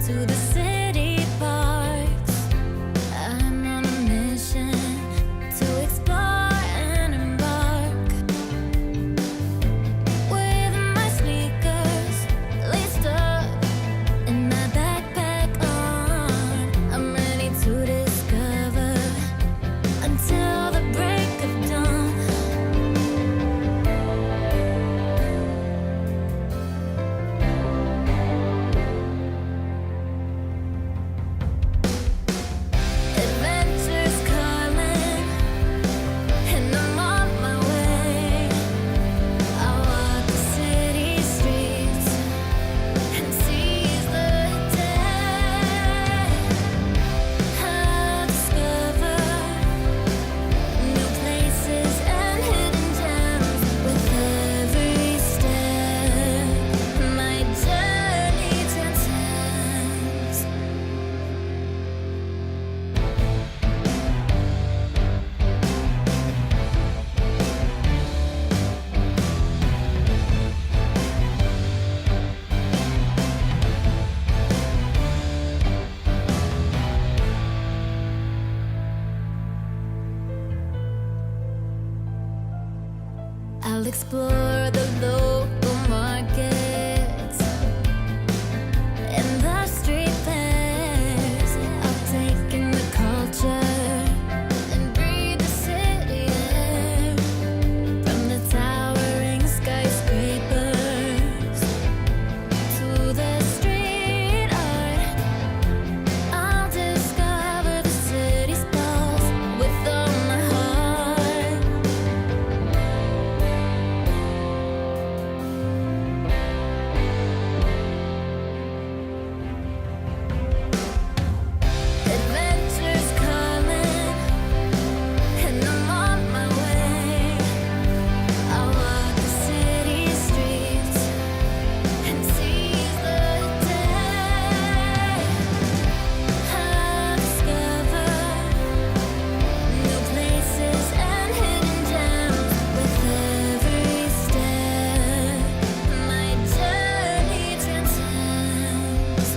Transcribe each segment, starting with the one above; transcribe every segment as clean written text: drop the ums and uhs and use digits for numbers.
to the city parks. I'm on a mission to explore and embark. With my sneakers laced up and my backpack on, I'm ready to discover until the break of dawn. Adventures calling, and I'm on my way. I walk the city streets and seize the day. I discover new places and hidden gems with every step. My journey transcends. I'll explore the local markets and the street fairs. I'll take in the culture and breathe the city air. From the towering skyscrapers to the street art, I'll discover the city's pulse with all my heart. Adventures calling, and I'm on my way. I walk the city streets and seize the day. I discover new places and hidden gems with every step. My journey transcends.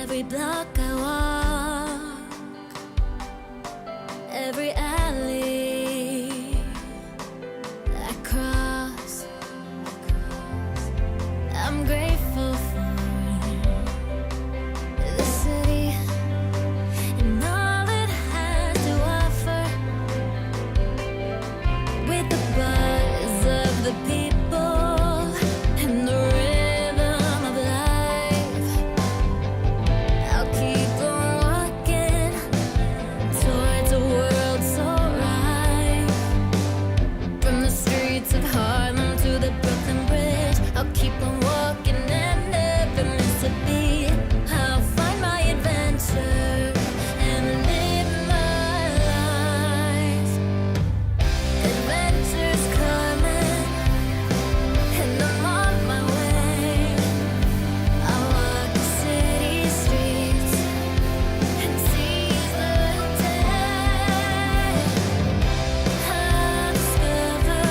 Every block I walk, every alley I cross, I'm grateful for the city and all it has to offer. With the buzz of the people and the rhythm of life, I'll keep on walking towards a world so right. From the streets of Harlem to the Brooklyn Bridge, I'll keep on walking and never miss a beat. I'll find my adventure and live my life. Adventures calling, and I'm on my way. I walk the city streets and seize the day. I discover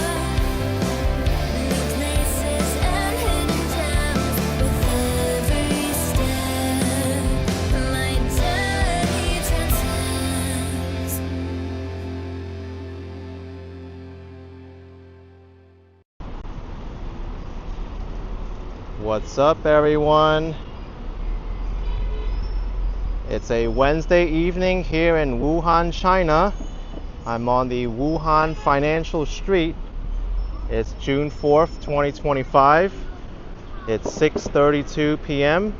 new places and hidden gems with every step. My journey transcends. What's up, everyone? It's a Wednesday evening here in Wuhan, China. I'm on the Wuhan Financial Street. It's June 4th, 2025. It's 6:32 p.m.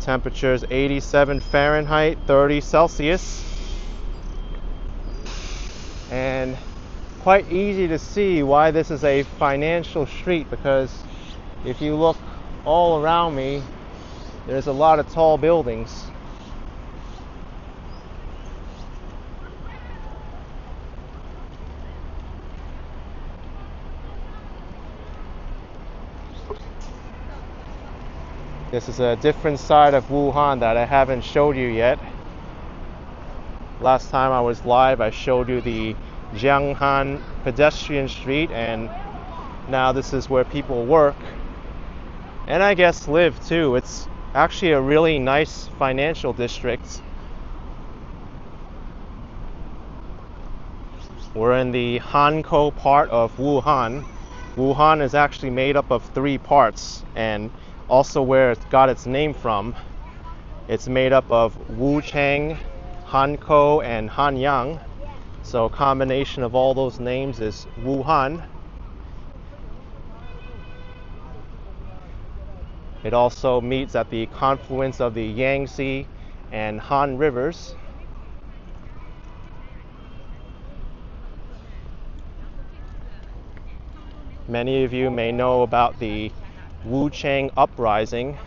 Temperature is 87 Fahrenheit, 30 Celsius. And quite easy to see why this is a financial street, because if you look all around me, there's a lot of tall buildings. This is a different side of Wuhan that I haven't showed you yet. Last time I was live, I showed you the Jianghan pedestrian street, and now this is where people work and I guess live too. It's actually a really nice financial district. We're in the Hankou part of Wuhan. Wuhan is actually made up of 3 parts, and also where it got its name from. It's made up of Wuchang, Hankou, and Hanyang. So a combination of all those names is Wuhan. It also meets at the confluence of the Yangtze and Han rivers. Many of you may know about the Wuchang uprising.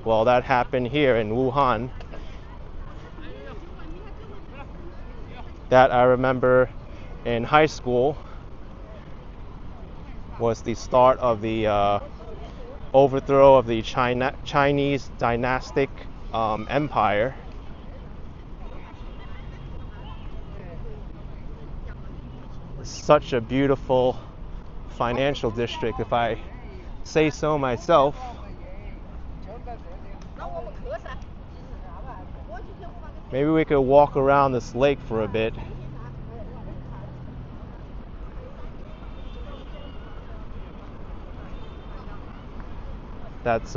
Well, that happened here in Wuhan. That I remember in high school was the start of the overthrow of the Chinese dynastic empire. Such a beautiful financial district, if I say so myself. Maybe we could walk around this lake for a bit. That's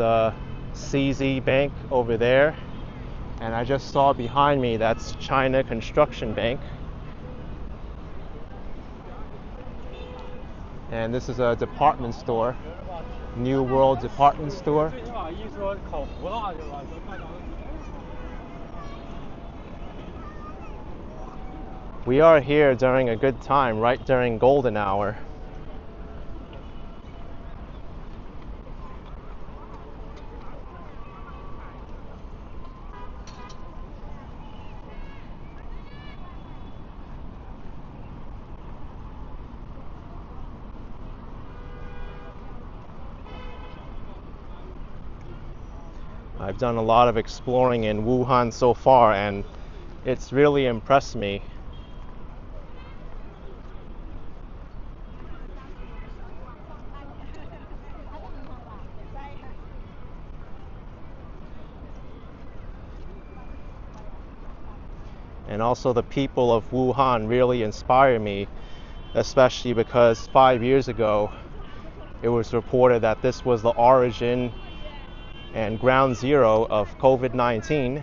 CZ Bank over there, and I just saw behind me that's China Construction Bank. And this is a department store, New World Department Store. We are here during a good time, right during golden hour. I've done a lot of exploring in Wuhan so far, and it's really impressed me. And also the people of Wuhan really inspire me, especially because 5 years ago it was reported that this was the origin and ground zero of COVID-19.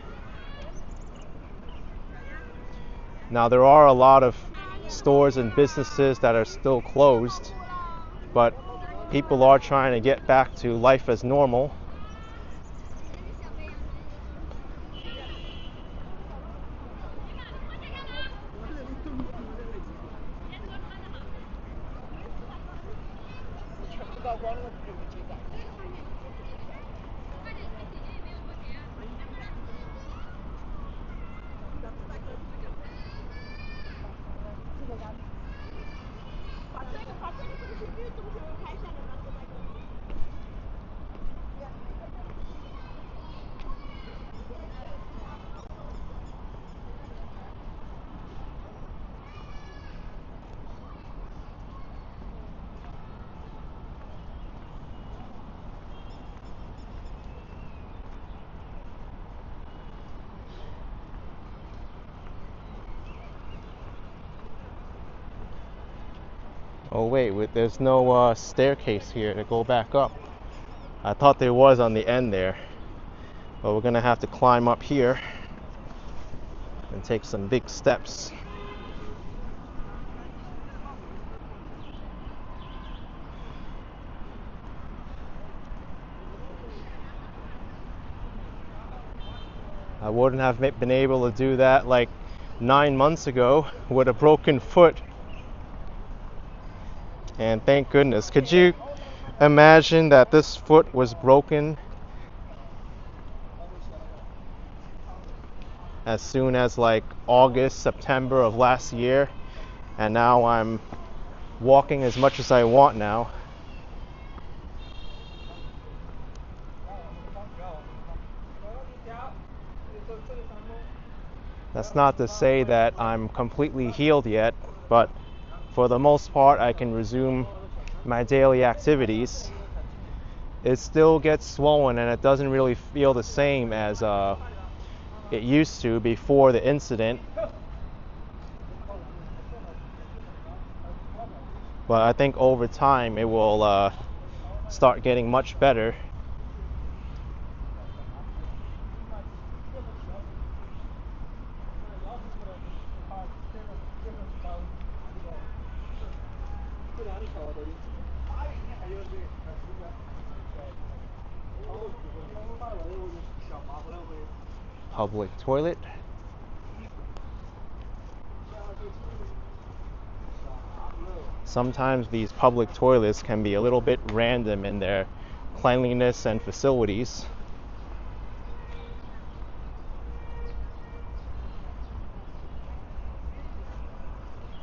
Now there are a lot of stores and businesses that are still closed, but people are trying to get back to life as normal. Oh wait, there's no staircase here to go back up. I thought there was on the end there, but we're gonna have to climb up here and take some big steps. I wouldn't have been able to do that like 9 months ago with a broken foot. And thank goodness. Could you imagine that this foot was broken as soon as like August, September of last year, and now I'm walking as much as I want now. That's not to say that I'm completely healed yet, but for the most part, I can resume my daily activities. It still gets swollen and it doesn't really feel the same as it used to before the incident. But I think over time it will start getting much better. Public toilet. Sometimes these public toilets can be a little bit random in their cleanliness and facilities.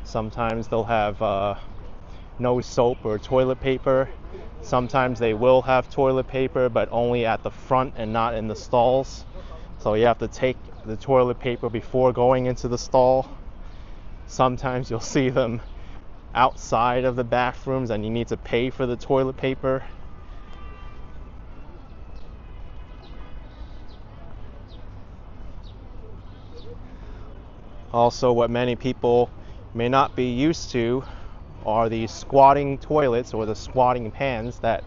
Sometimes they'll have no soap or toilet paper. Sometimes they will have toilet paper, but only at the front and not in the stalls. So you have to take the toilet paper before going into the stall. Sometimes you'll see them outside of the bathrooms and you need to pay for the toilet paper. Also, what many people may not be used to are the squatting toilets or the squatting pans that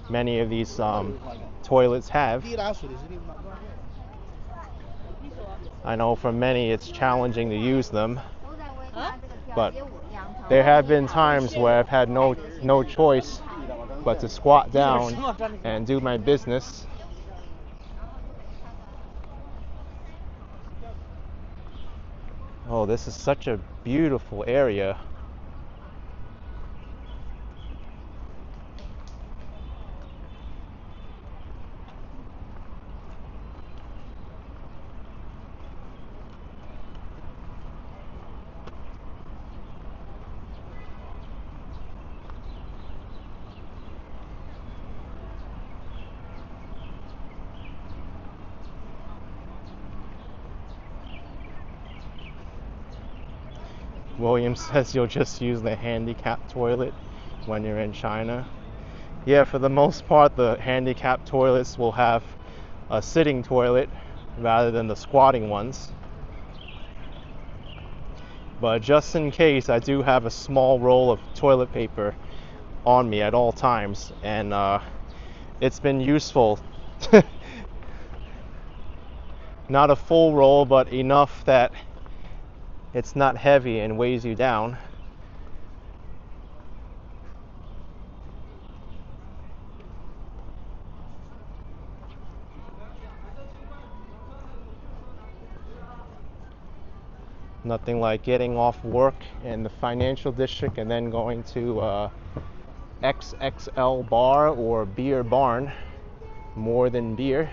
many of these toilets have. I know for many it's challenging to use them, but there have been times where I've had no choice but to squat down and do my business. Oh, this is such a beautiful area. William says you'll just use the handicapped toilet when you're in China. Yeah, for the most part, the handicapped toilets will have a sitting toilet rather than the squatting ones. But just in case, I do have a small roll of toilet paper on me at all times, and it's been useful. Not a full roll, but enough that it's not heavy and weighs you down. Nothing like getting off work in the financial district and then going to XXL bar or beer barn, more than beer.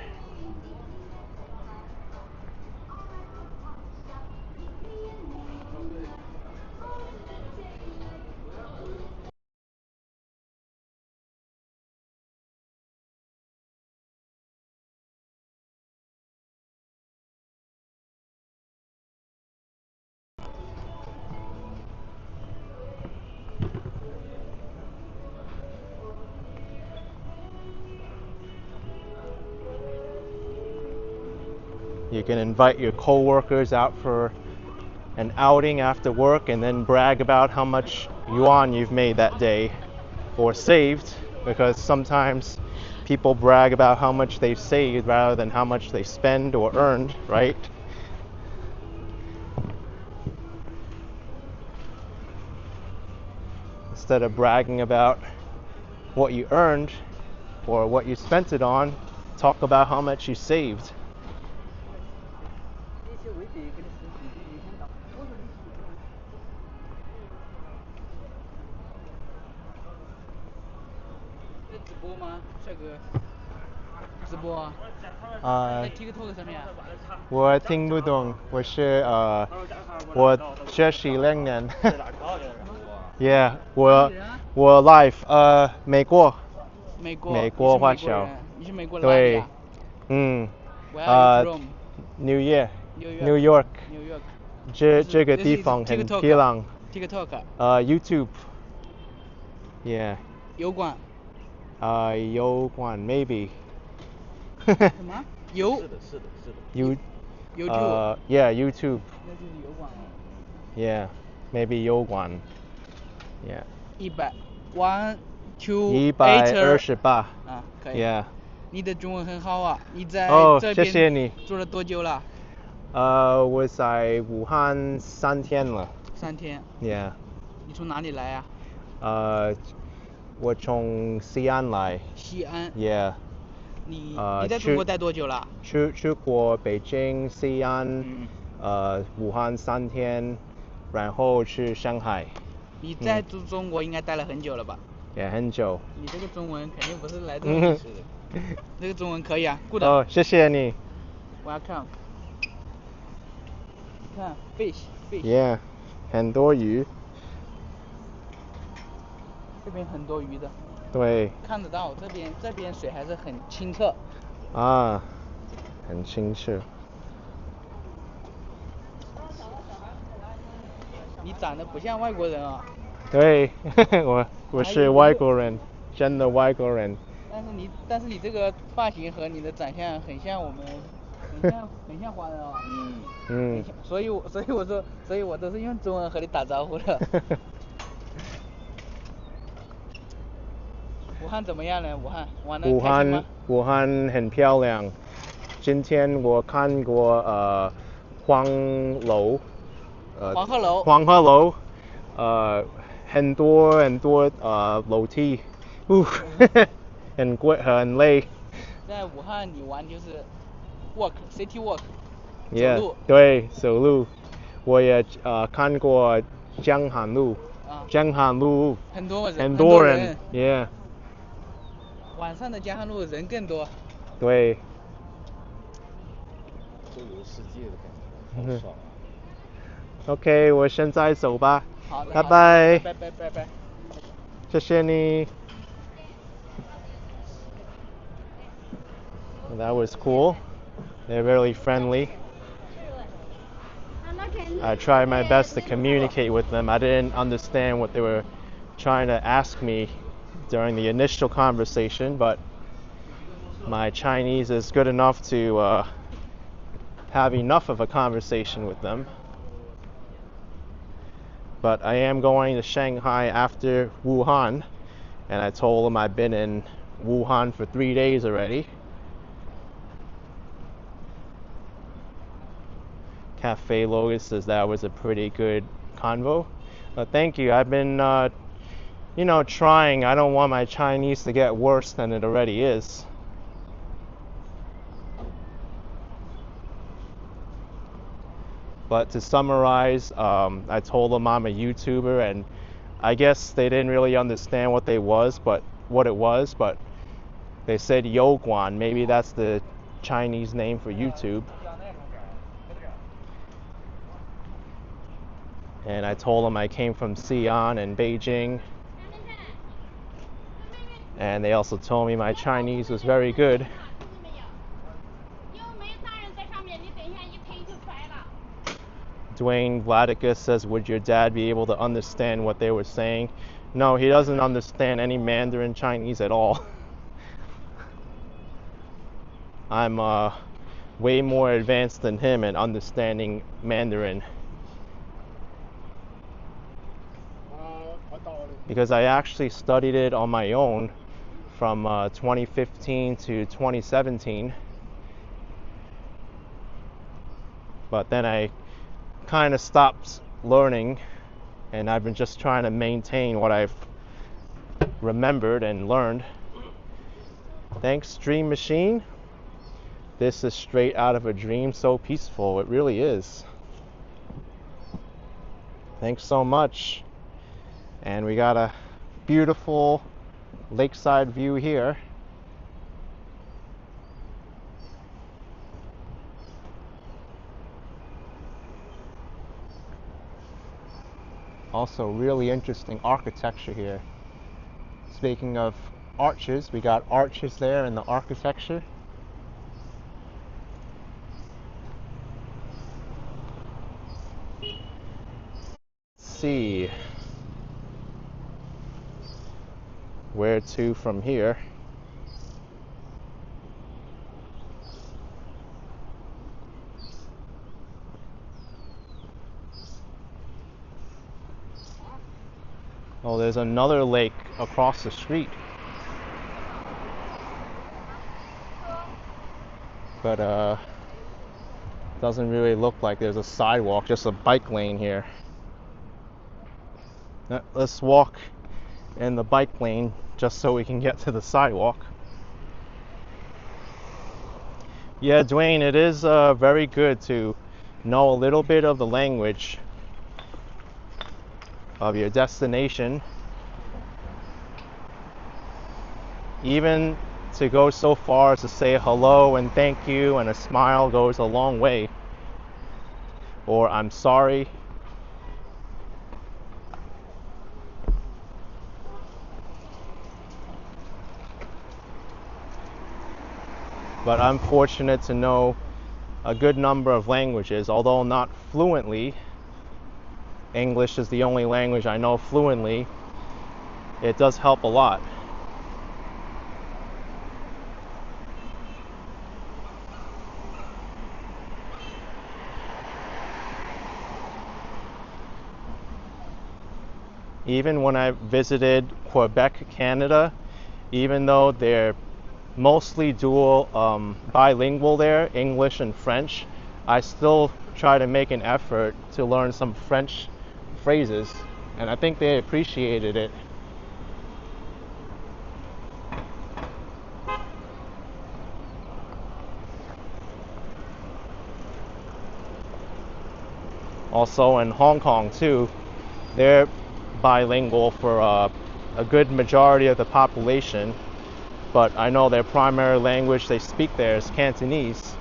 You can invite your coworkers out for an outing after work and then brag about how much yuan you've made that day or saved, because sometimes people brag about how much they've saved rather than how much they spend or earned, right? Instead of bragging about what you earned or what you spent it on, talk about how much you saved. TikTok 上面。我听不懂，我学习2年。Yeah， 我 live 美国华侨。你是美国来的对呀？ 嗯 Where are you from？ New Year New New York York。这个地方很漂亮。 TikTok。YouTube Yeah 油管。油管 maybe 什么？油。You YouTube。 Yeah YouTube 那就是油管哦。Yeah maybe 油管 Yeah 100 128啊，可以。 Yeah 你的中文很好啊，你在这谢谢你边住了多久了我在武汉3天了。 ？3天。 Yeah 你从哪里来啊？我从西安来。西安。 Yeah 你在中国待多久了？去过北京、西安，武汉3天，然后去上海。你在中国应该待了很久了吧？也很久。你这个中文肯定不是来这里学的。这个中文可以啊 ，good。哦，谢谢你。Welcome。看 fish。 Yeah 很多鱼。这边很多鱼的。对。看得到，这边水还是很清澈。啊，很清澈。你长得不像外国人啊。对，我是外国人，真的外国人。但是你这个发型和你的长相很像我们，很像华人啊。所以我都是用中文和你打招呼的。武汉怎么样呢？武汉玩得开心吗？武汉很漂亮。今天我看过黄鹤楼，很多楼梯，很累。在武汉你玩就是 city walk， Yeah 走路。对，走路。我也看过江汉路。江汉路很多人。Yeah 晚上的江汉路人更多。对。周游世界的感觉，好爽啊。OK 我现在走吧。好的。拜拜。拜。谢谢你。Well, that was cool. They're really friendly. I tried my best to communicate with them. I didn't understand what they were trying to ask me during the initial conversation, but my Chinese is good enough to have enough of a conversation with them. But I am going to Shanghai after Wuhan, and I told them I've been in Wuhan for 3 days already. Cafe Lotus says that was a pretty good convo. Thank you. I've been, trying. I don't want my Chinese to get worse than it already is. But to summarize, I told them I'm a YouTuber, and I guess they didn't really understand what it was, but they said Youguan. Maybe that's the Chinese name for YouTube. And I told them I came from Xi'an and Beijing. And they also told me my Chinese was very good. Dwayne Vladicus says, would your dad be able to understand what they were saying? No, he doesn't understand any Mandarin Chinese at all. I'm way more advanced than him in understanding Mandarin. Because I actually studied it on my own from 2015 to 2017. But then I kind of stopped learning, and I've been just trying to maintain what I've remembered and learned. Thanks, Dream Machine. This is straight out of a dream, so peaceful. It really is. Thanks so much. And we got a beautiful lakeside view here. Also really interesting architecture here. Speaking of arches, we got arches there in the architecture. see where to from here. Oh, there's another lake across the street. But doesn't really look like there's a sidewalk, just a bike lane here. Let's walk in the bike lane just so we can get to the sidewalk. Yeah, Dwayne, it is very good to know a little bit of the language of your destination. Even to go so far as to say hello and thank you and a smile goes a long way. Or I'm sorry. But I'm fortunate to know a good number of languages, although not fluently. English is the only language I know fluently. It does help a lot. Even when I visited Quebec, Canada, even though they're mostly bilingual there, English and French, I still try to make an effort to learn some French phrases, and I think they appreciated it. Also in Hong Kong too, they're bilingual for a good majority of the population, but I know their primary language they speak there is Cantonese.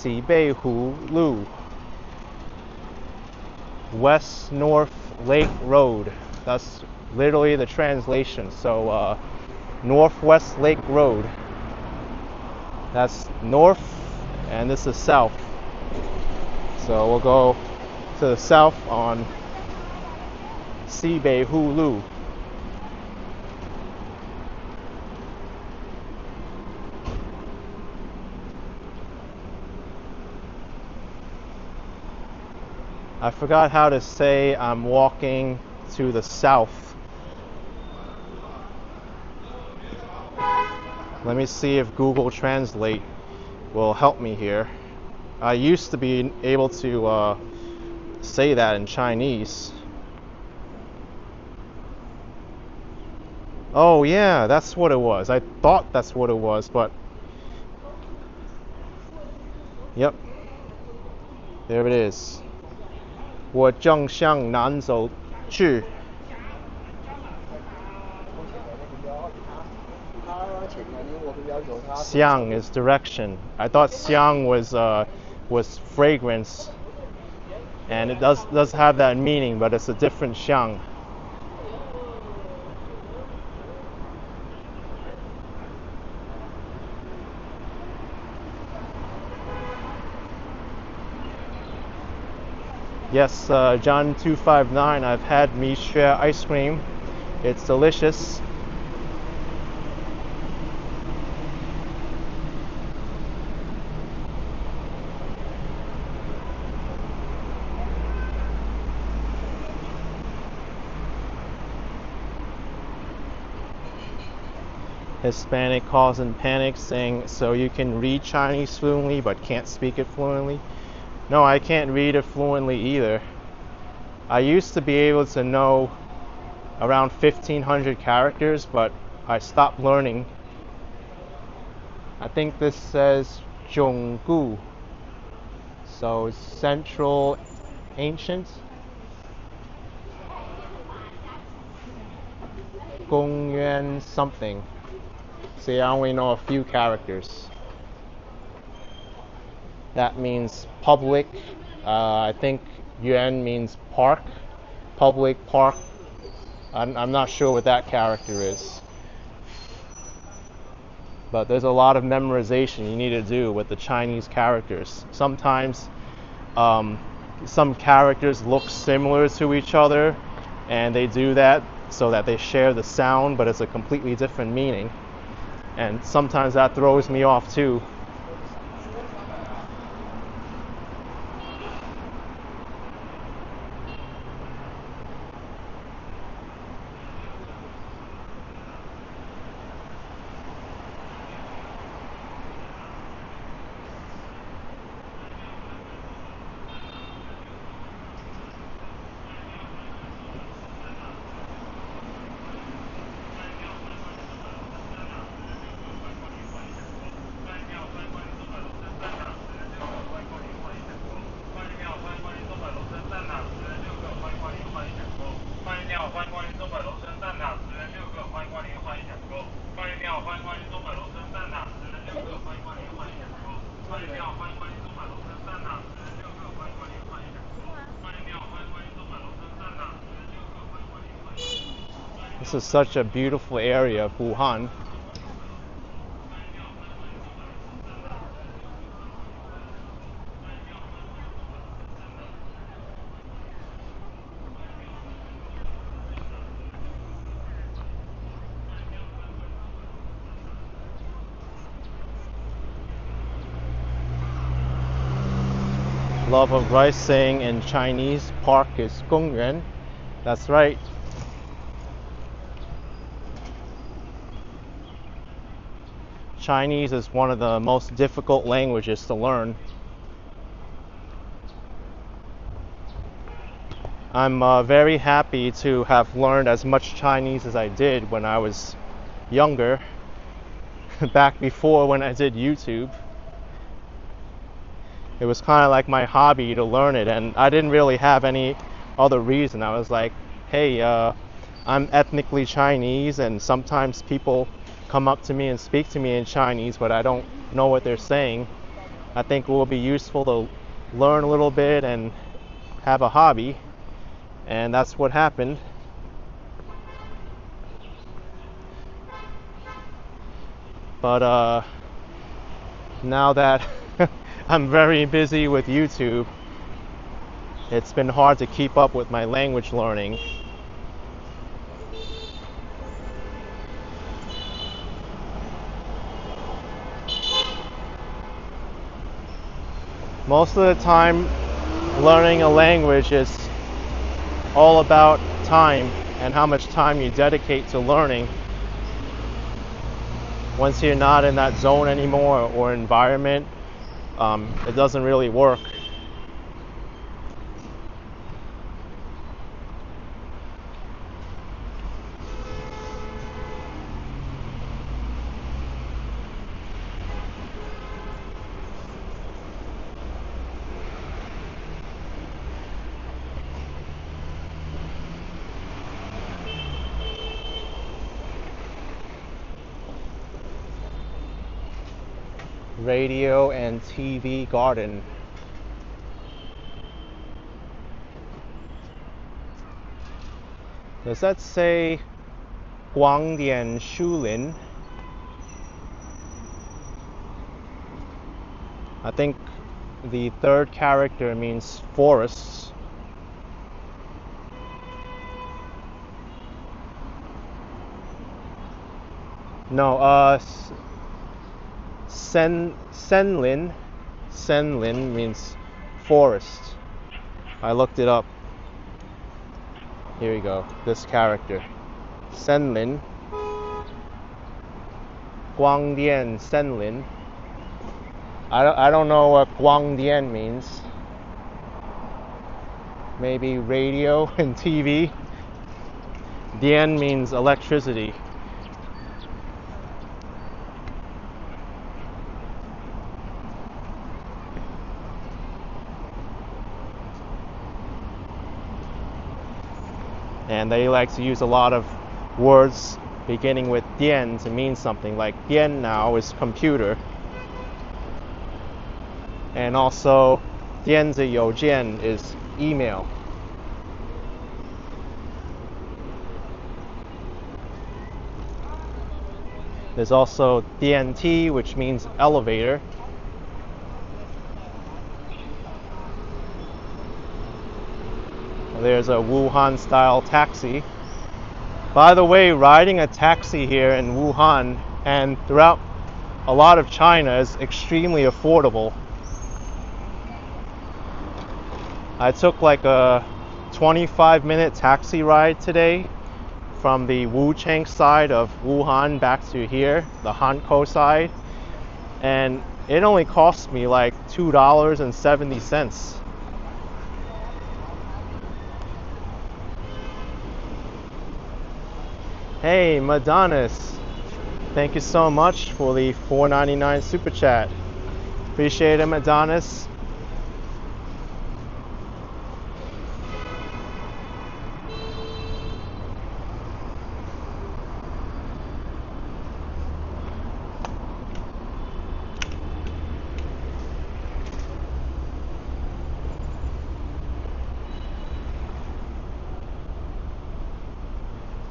Lu, West North Lake Road. That's literally the translation. So Northwest Lake Road. That's north and this is south. So we'll go to the south on Lu. I forgot how to say I'm walking to the south. Let me see if Google Translate will help me here. I used to be able to say that in Chinese. Oh yeah, that's what it was. I thought that's what it was, but yep, there it is. 我正向南走去. Xiang is direction. I thought xiang was fragrance, and it does have that meaning, but it's a different xiang. Yes, John 259. I've had Mishra ice cream. It's delicious. Hispanic causing panic, saying, so you can read Chinese fluently but can't speak it fluently? No, I can't read it fluently either. I used to be able to know around 1,500 characters, but I stopped learning. I think this says Zhonggu, so Central Ancient. Gongyuan something. See, I only know a few characters. That means public. I think yuan means park. Public park. I'm not sure what that character is. but there's a lot of memorization you need to do with the Chinese characters. Sometimes some characters look similar to each other, and they do that so that they share the sound, but it's a completely different meaning. And sometimes that throws me off too. This is such a beautiful area of Wuhan. Love of rice saying in Chinese, park is 公园. That's right. Chinese is one of the most difficult languages to learn. I'm very happy to have learned as much Chinese as I did when I was younger, back before when I did YouTube. It was kind of like my hobby to learn it, and I didn't really have any other reason. I was like, hey, I'm ethnically Chinese, and sometimes people come up to me and speak to me in Chinese, but I don't know what they're saying. I think it will be useful to learn a little bit and have a hobby, and that's what happened. But now that I'm very busy with YouTube, it's been hard to keep up with my language learning. Most of the time, learning a language is all about time and how much time you dedicate to learning. Once you're not in that zone anymore or environment, it doesn't really work. Radio and TV garden. Does that say Guangdian Shulin? I think the third character means forests. No, Senlin means forest. I looked it up. Here we go. This character, Senlin, Guangdian Senlin. I don't know what Guangdian means. Maybe radio and TV. Dian means electricity. And they like to use a lot of words beginning with dian to mean something, like dian now is computer. And also, 电子邮件 is email. There's also DNT, which means elevator. There's a Wuhan style taxi. By the way, riding a taxi here in Wuhan and throughout a lot of China is extremely affordable. I took like a 25-minute taxi ride today from the Wuchang side of Wuhan back to here, the Hankou side, and it only cost me like $2.70. Hey, Madonis, thank you so much for the $4.99 super chat. Appreciate it, Madonis.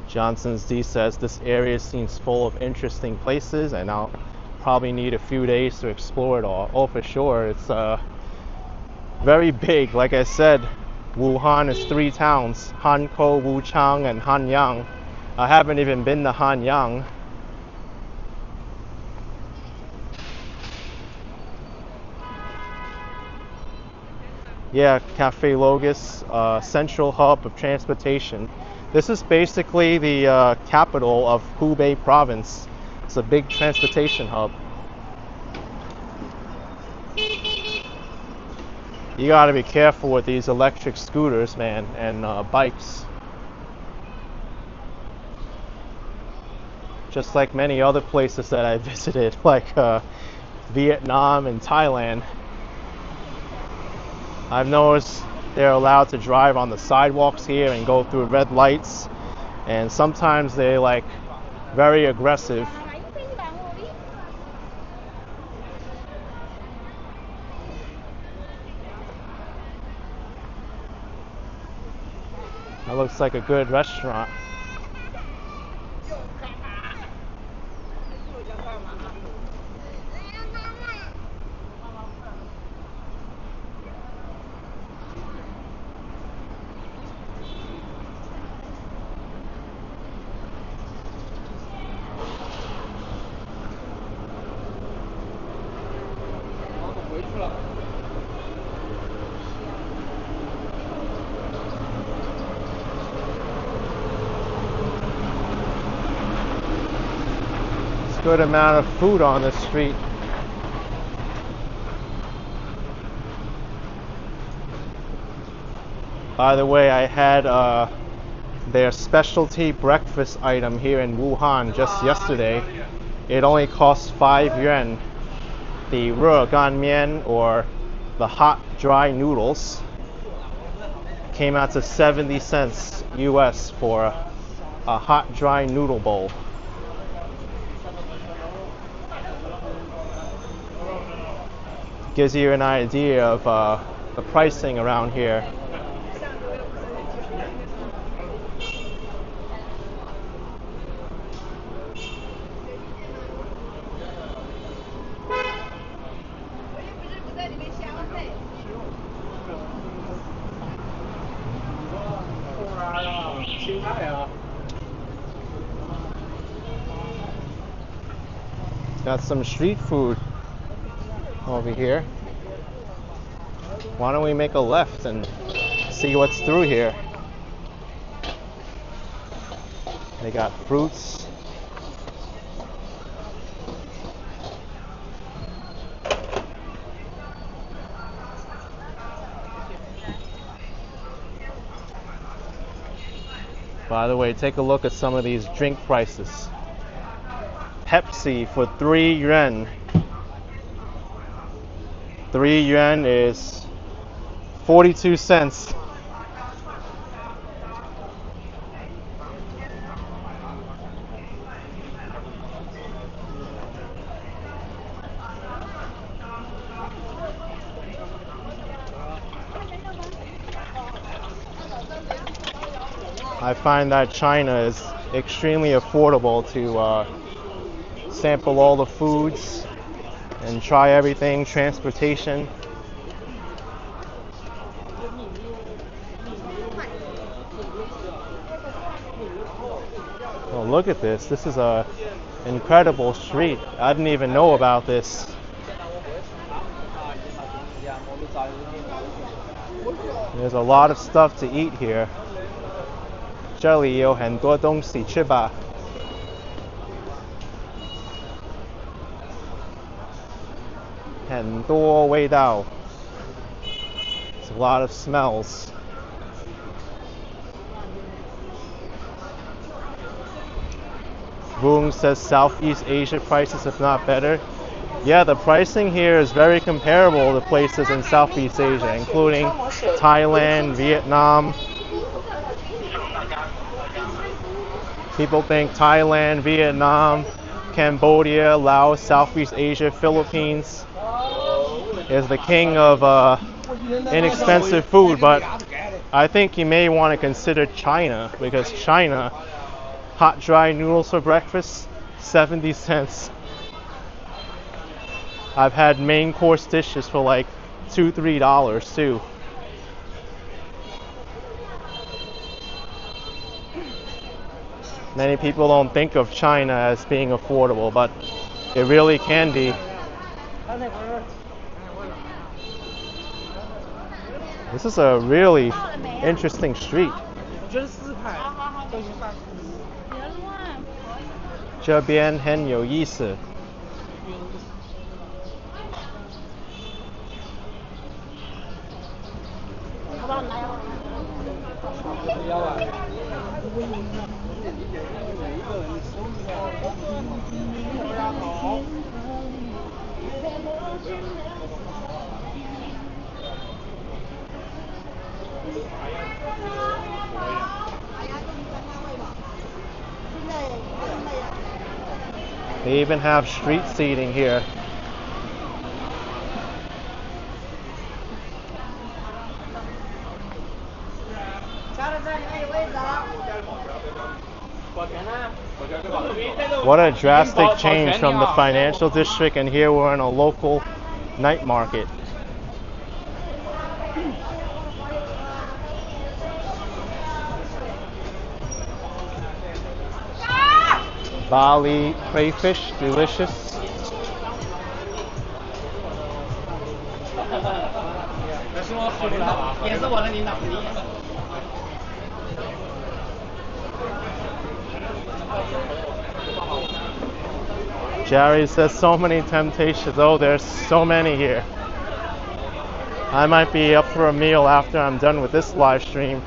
Johnson's D says this area seems full of interesting places and I'll probably need a few days to explore it all. Oh, for sure. It's very big. Like I said, Wuhan is 3 towns, Hankou, Wuchang, and Hanyang. I haven't even been to Hanyang. Yeah, Cafe Logos, central hub of transportation. This is basically the capital of Hubei province. It's a big transportation hub. You gotta be careful with these electric scooters, man, and bikes. Just like many other places that I visited, like Vietnam and Thailand. I've noticed they're allowed to drive on the sidewalks here and go through red lights, and sometimes they're like very aggressive. That looks like a good restaurant. Good amount of food on the street. By the way, I had their specialty breakfast item here in Wuhan just yesterday. It only cost 5 yuan. The 热干面, or the hot dry noodles, came out to 70 cents US for a hot dry noodle bowl. Gives you an idea of the pricing around here. Got some street food over here. Why don't we make a left and see what's through here? They got fruits. By the way, take a look at some of these drink prices. Pepsi for 3 yuan. 3 yuan is 42 cents. I find that China is extremely affordable to sample all the foods and try everything, transportation. Oh, look at this. This is a incredible street. I didn't even know about this. There's a lot of stuff to eat here. 这里有很多东西吃吧。很多味道. It's a lot of smells. Boom says Southeast Asia prices, if not better. Yeah, the pricing here is very comparable to places in Southeast Asia, including Thailand, Vietnam. People think Thailand, Vietnam, Cambodia, Laos, Southeast Asia, Philippines is the king of inexpensive food, but I think you may want to consider China, because China, hot dry noodles for breakfast, 70 cents. I've had main course dishes for like $2-3 too. Many people don't think of China as being affordable, but it really can be. This is a really interesting street. 这边很有意思。They even have street seating here. What a drastic change from the financial district, and here we're in a local night market. Bali crayfish, delicious. Jerry says so many temptations. Oh, there's so many here. I might be up for a meal after I'm done with this live stream.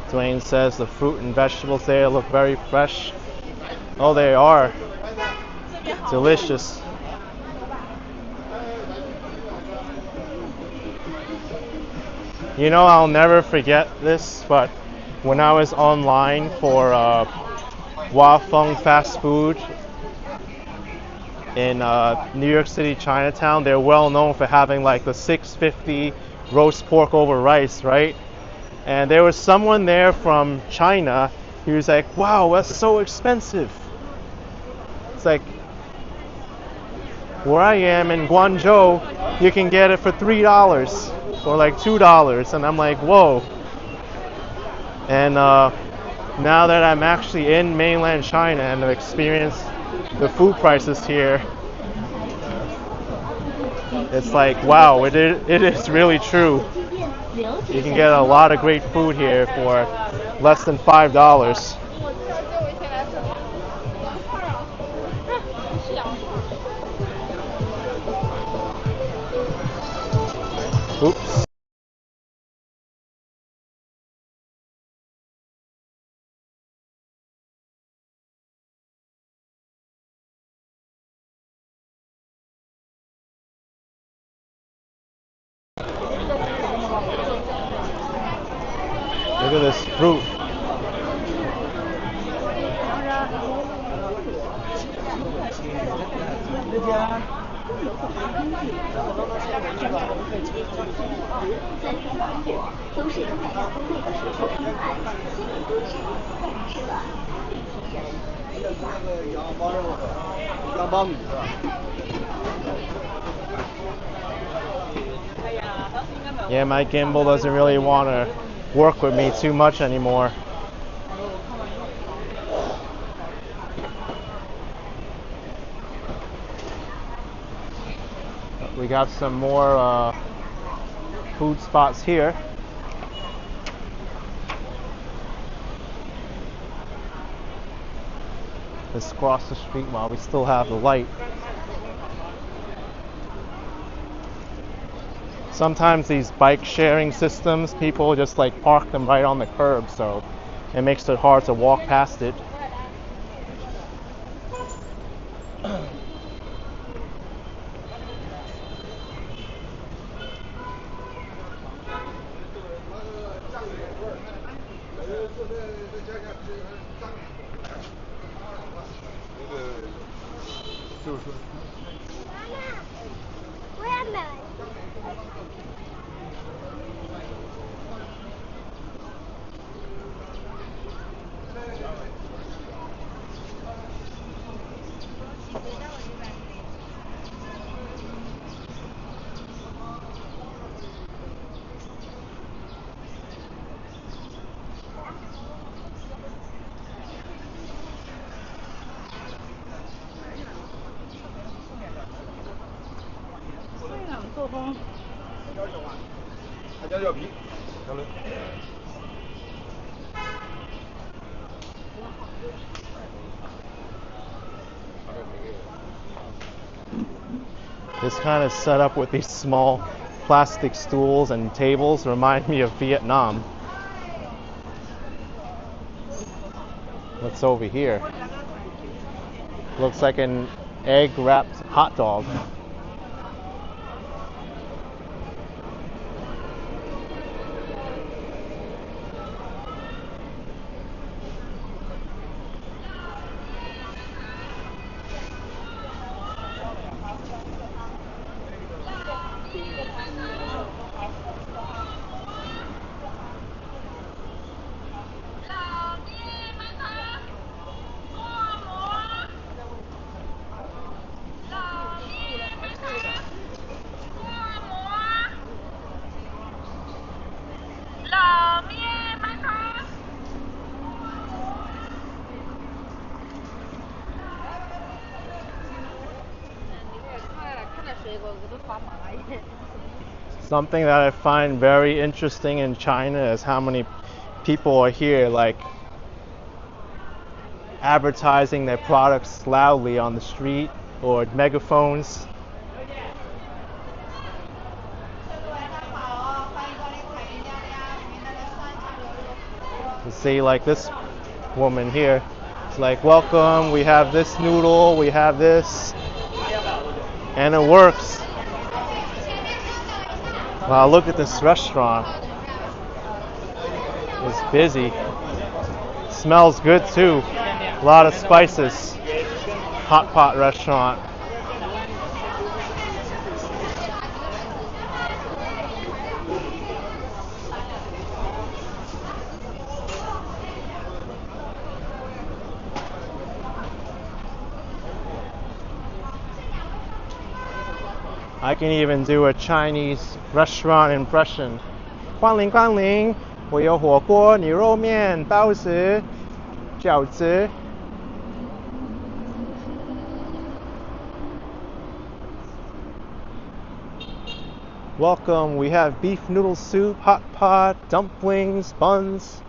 Dwayne says the fruit and vegetables there look very fresh. Oh, they are. Delicious. You know, I'll never forget this, but when I was online for Wafeng fast food in New York City, Chinatown, they're well known for having like the $6.50 roast pork over rice, right? And there was someone there from China who was like, wow, that's so expensive. It's like, where I am in Guangzhou, you can get it for $3 or like $2. And I'm like, whoa. And now that I'm actually in mainland China and I've experienced the food prices here, it's like, wow, it is really true. You can get a lot of great food here for less than $5. Oops. Look at this fruit. 都是感到崩溃的水果拼盘，心理多时再吃了必须忍。羊帮米是吧？ Yeah, my gimbal doesn't really want to work with me too much anymore. We got some more food spots here. Let's cross the street while we still have the light. Sometimes these bike sharing systems, people just like park them right on the curb, so it makes it hard to walk past it. This kind of setup with these small plastic stools and tables remind me of Vietnam. What's over here? Looks like an egg-wrapped hot dog. Something that I find very interesting in China is how many people are here like advertising their products loudly on the street or megaphones. You see like this woman here, it's like, welcome, we have this noodle, we have this, and it works. Wow, look at this restaurant. It's busy. Smells good too. A lot of spices. Hot pot restaurant. I can even do a Chinese restaurant impression. 光临光临，我有火锅、牛肉面、包子、饺子。Welcome, we have beef noodle soup, hot pot, dumplings, buns.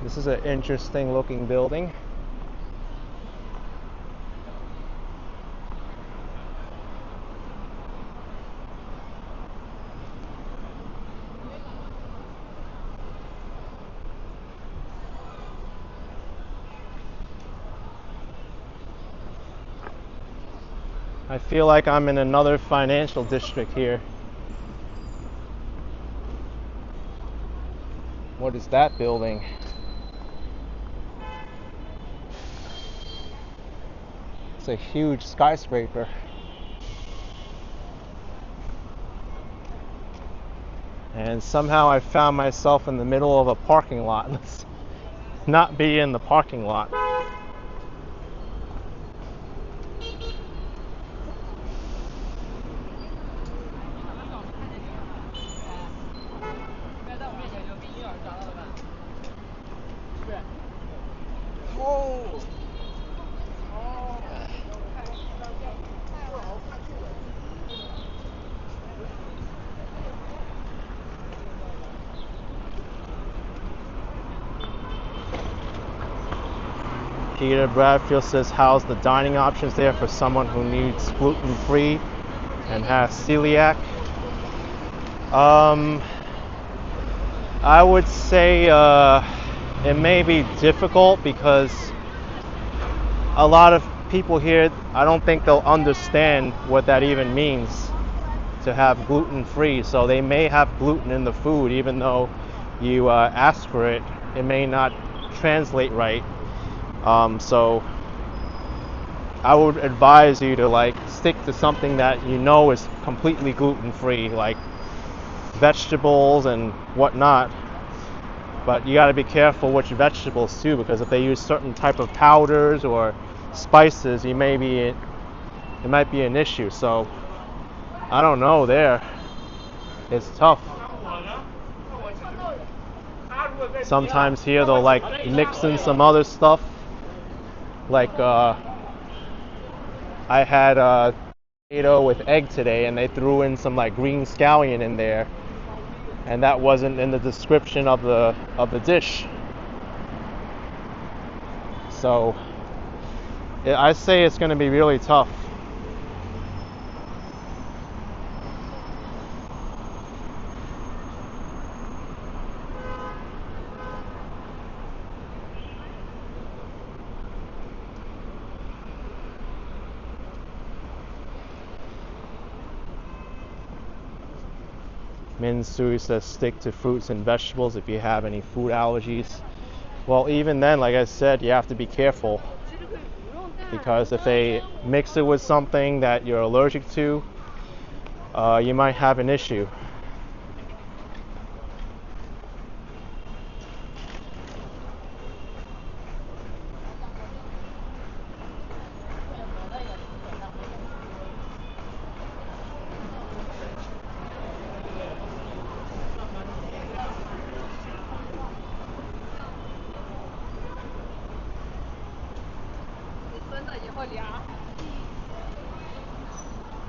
This is an interesting looking building. I feel like I'm in another financial district here. What is that building? It's a huge skyscraper. And somehow I found myself in the middle of a parking lot. Let's not be in the parking lot. Peter Bradfield says, how's the dining options there for someone who needs gluten-free and has celiac? I would say it may be difficult because a lot of people here, I don't think they'll understand what that even means to have gluten-free. So they may have gluten in the food even though you ask for it. It may not translate right. So I would advise you to like stick to something that you know is completely gluten-free, like vegetables and whatnot. But you got to be careful which vegetables too, because if they use certain type of powders or spices, it might be an issue. So I don't know there. It's tough. Sometimes here they'll like mix in some other stuff. Like I had potato with egg today, and they threw in some like green scallion in there, and that wasn't in the description of the dish. So I say it's going to be really tough. Min Sui says stick to fruits and vegetables if you have any food allergies. Well, even then, like I said, you have to be careful, because if they mix it with something that you're allergic to, you might have an issue.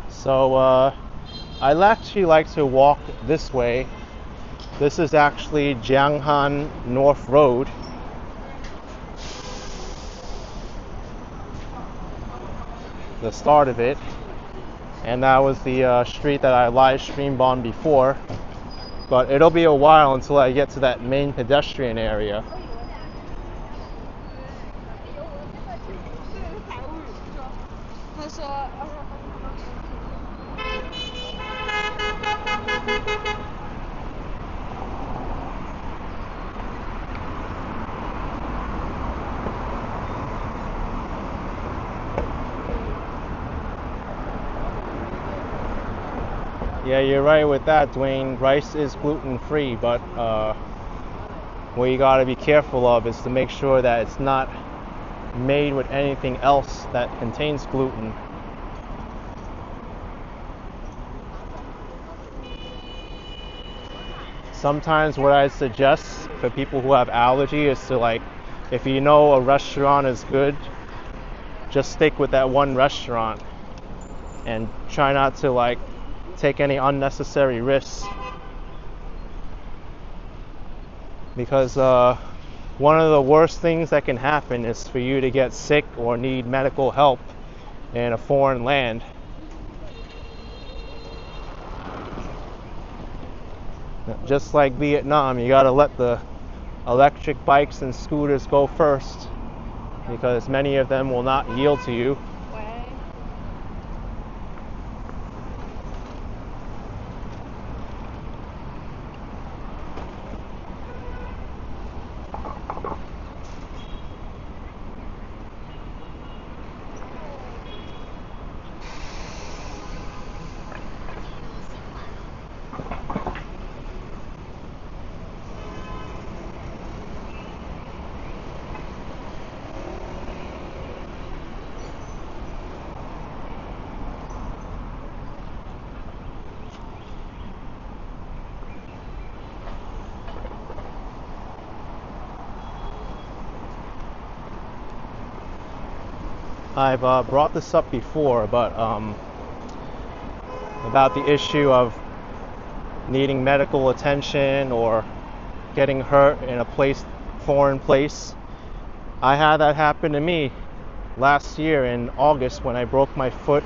So I actually like to walk this way. This is actually Jianghan North Road. The start of it. And that was the street that I live streamed on before. But it'll be a while until I get to that main pedestrian area. Yeah, you're right with that, Dwayne. Rice is gluten-free, but what you got to be careful of is to make sure that it's not made with anything else that contains gluten. Sometimes what I suggest for people who have allergy is to, like, if you know a restaurant is good, just stick with that one restaurant and try not to like take any unnecessary risks, because one of the worst things that can happen is for you to get sick or need medical help in a foreign land. Just like Vietnam, you gotta let the electric bikes and scooters go first, because many of them will not yield to you. I've brought this up before, but about the issue of needing medical attention or getting hurt in a foreign place. I had that happen to me last year in August when I broke my foot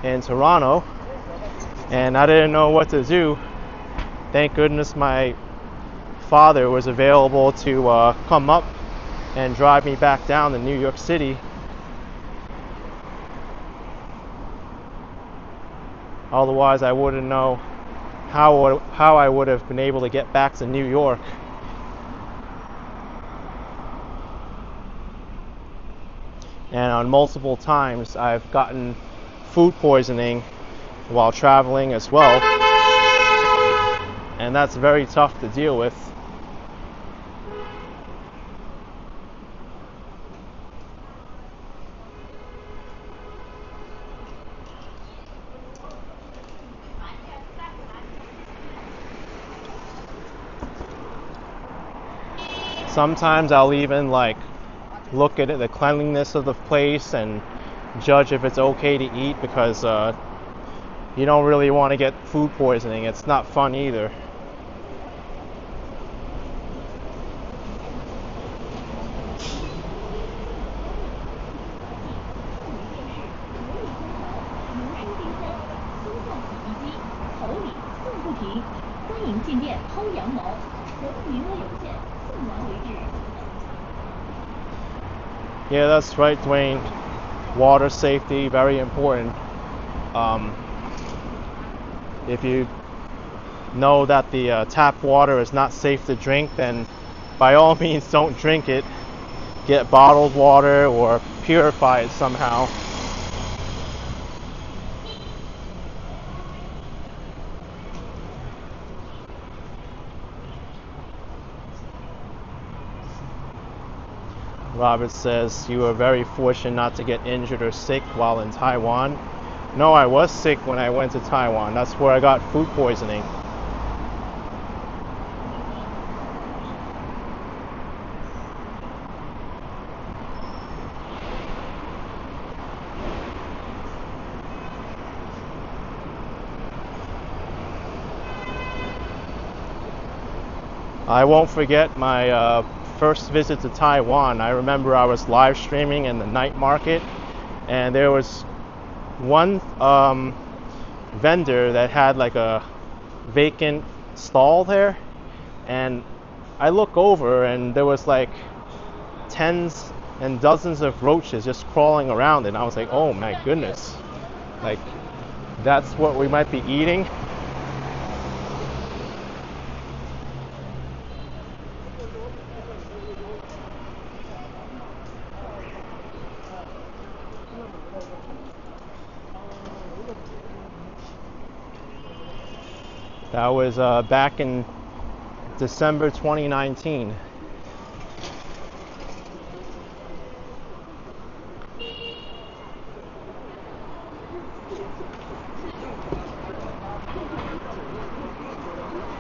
in Toronto, and I didn't know what to do. Thank goodness my father was available to come up and drive me back down to New York City. Otherwise, I wouldn't know how I would have been able to get back to New York. And on multiple times, I've gotten food poisoning while traveling as well. And that's very tough to deal with. Sometimes I'll even look at the cleanliness of the place and judge if it's okay to eat, because you don't really want to get food poisoning. It's not fun either. Yeah, that's right, Dwayne. Water safety, very important. If you know that the tap water is not safe to drink, then by all means don't drink it. Get bottled water or purify it somehow. Robert says, you were very fortunate not to get injured or sick while in Taiwan. No, I was sick when I went to Taiwan. That's where I got food poisoning. I won't forget my first visit to Taiwan. I remember I was live streaming in the night market, and there was one vendor that had a vacant stall there, and I look over and there was tens and dozens of roaches just crawling around it, and I was like, oh my goodness, that's what we might be eating. That was back in December 2019.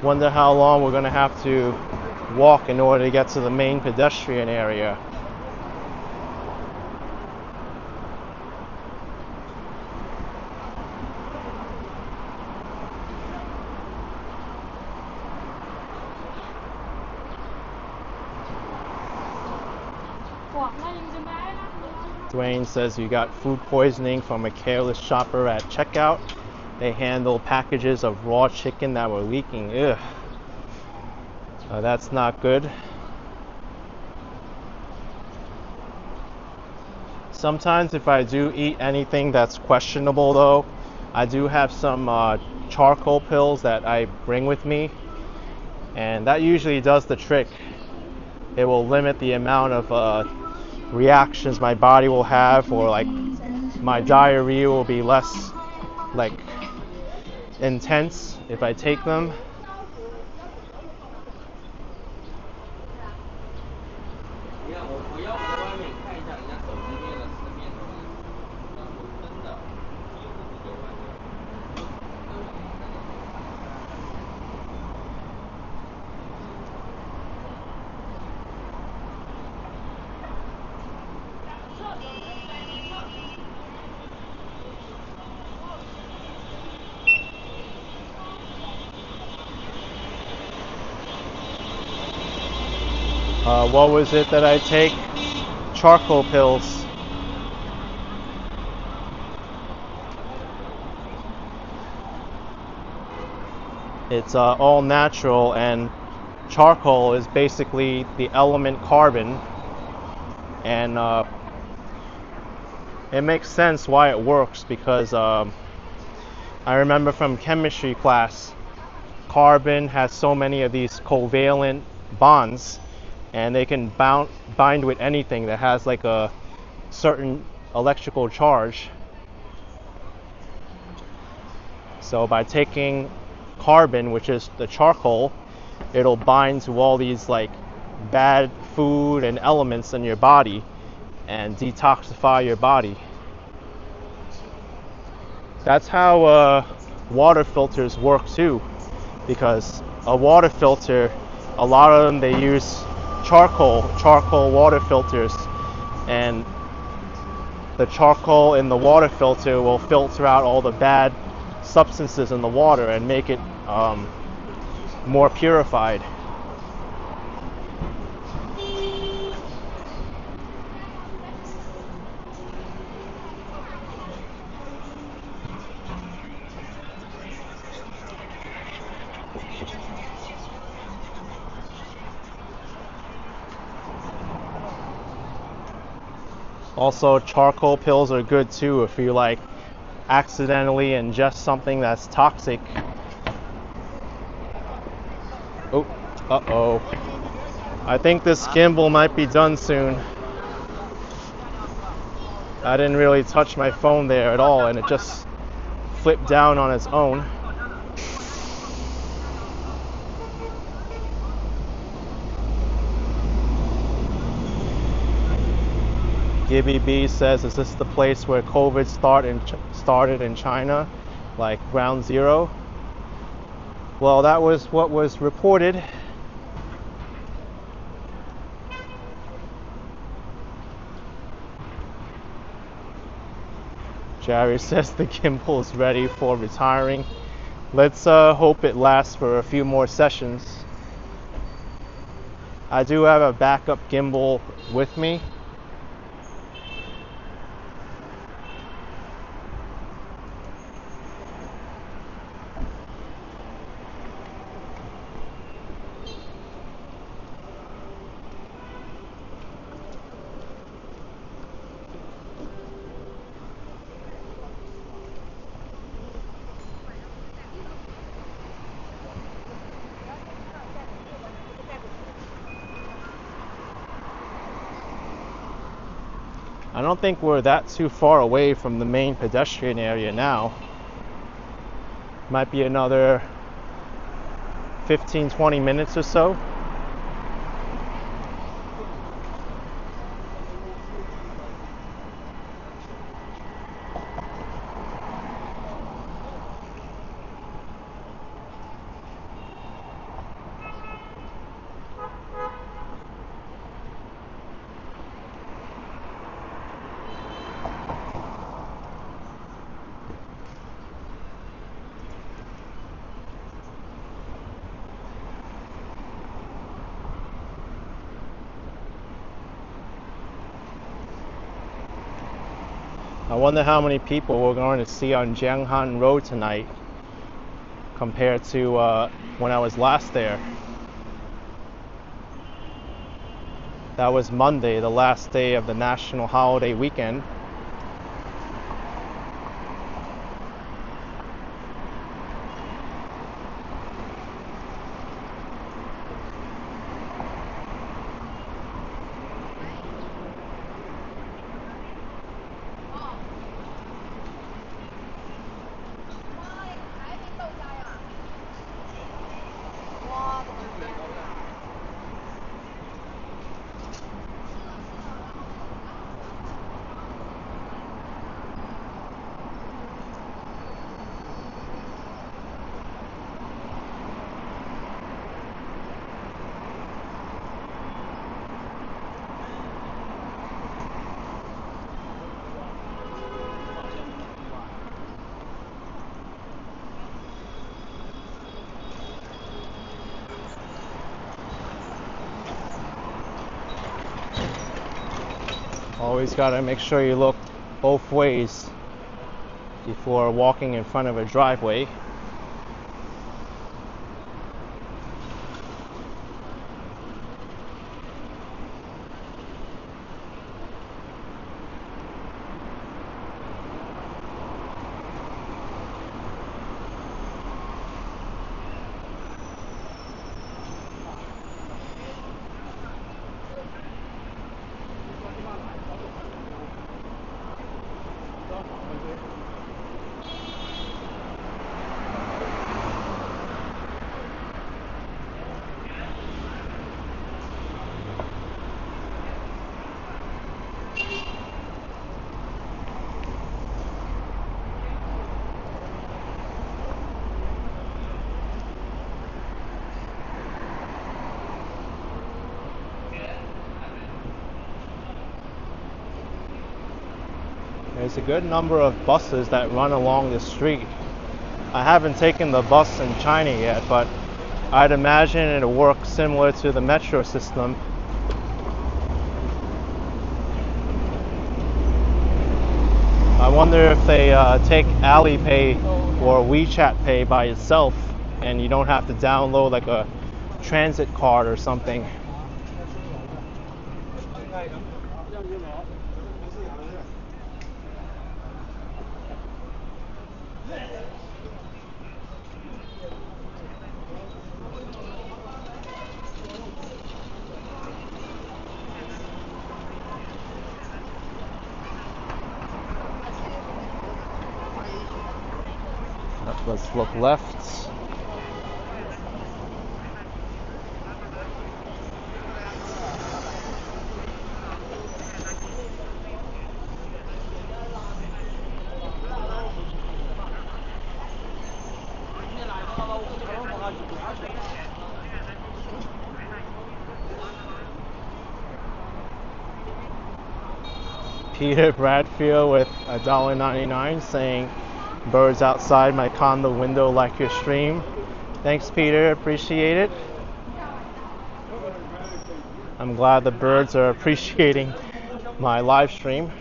Wonder how long we're gonna have to walk in order to get to the main pedestrian area. Dwayne says you got food poisoning from a careless shopper at checkout. They handled packages of raw chicken that were leaking. Ugh. That's not good. Sometimes if I do eat anything that's questionable though, I do have some charcoal pills that I bring with me, and that usually does the trick. It will limit the amount of reactions my body will have, or my diarrhea will be less intense if I take them. What was it that I take? Charcoal pills. It's all natural, and charcoal is basically the element carbon, and it makes sense why it works because I remember from chemistry class, carbon has so many of these covalent bonds, and they can bind with anything that has like a certain electrical charge. So by taking carbon, which is the charcoal, it'll bind to all these like bad food and elements in your body and detoxify your body. That's how water filters work too, because a water filter, a lot of them, they use charcoal water filters, and the charcoal in the water filter will filter out all the bad substances in the water and make it more purified. Also, charcoal pills are good too if you like accidentally ingest something that's toxic. Oh, uh-oh. I think this gimbal might be done soon. I didn't really touch my phone there at all, and it just flipped down on its own. Gibby B says, is this the place where COVID started in China, like ground zero? Well, that was what was reported. Jerry says the gimbal is ready for retiring. Let's hope it lasts for a few more sessions. I do have a backup gimbal with me. I don't think we're that too far away from the main pedestrian area now. Might be another 15-20 minutes or so. I wonder how many people we're going to see on Jianghan Road tonight compared to when I was last there. That was Monday, the last day of the national holiday weekend. Always got to make sure you look both ways before walking in front of a driveway. There's a good number of buses that run along this street. I haven't taken the bus in China yet, but I'd imagine it'll work similar to the metro system. I wonder if they take Alipay or WeChat Pay by itself and you don't have to download like a transit card or something. Let's look left. Peter Bradfield with $1.99 saying, "Birds outside my condo window like your stream." Thanks, Peter. Appreciate it. I'm glad the birds are appreciating my live stream.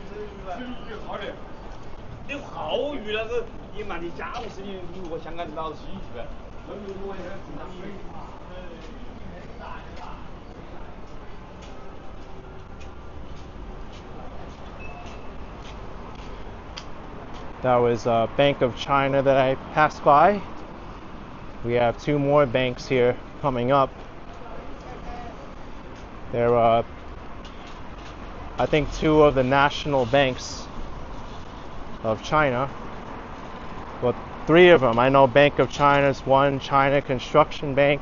That was Bank of China that I passed by. We have two more banks here coming up. They're, I think, two of the national banks of China. Well, three of them. I know Bank of China's one, China Construction Bank,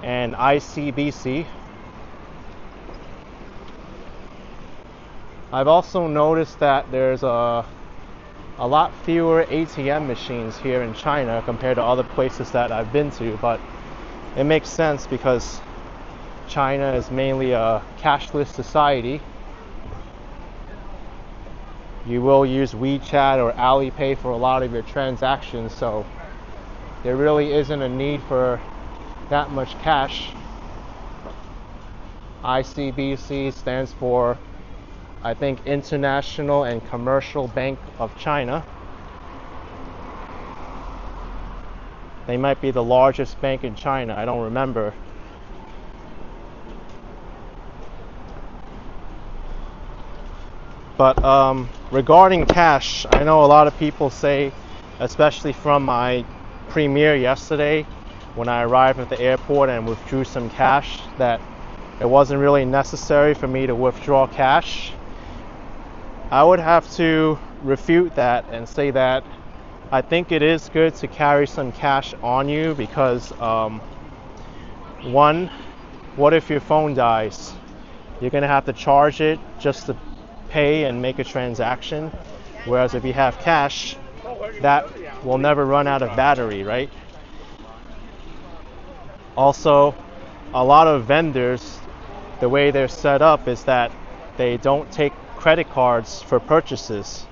and ICBC. I've also noticed that there's a lot fewer ATM machines here in China compared to other places that I've been to, but it makes sense because China is mainly a cashless society. You will use WeChat or Alipay for a lot of your transactions, so there really isn't a need for that much cash. ICBC stands for, I think, International and Commercial Bank of China. They might be the largest bank in China, I don't remember. But regarding cash, I know a lot of people say, especially from my premiere yesterday, when I arrived at the airport and withdrew some cash, that it wasn't really necessary for me to withdraw cash. I would have to refute that and say that I think it is good to carry some cash on you because one, what if your phone dies? You're gonna have to charge it just to pay and make a transaction, whereas if you have cash, that will never run out of battery, right? Also, a lot of vendors, the way they're set up is that they don't take credit cards for purchases,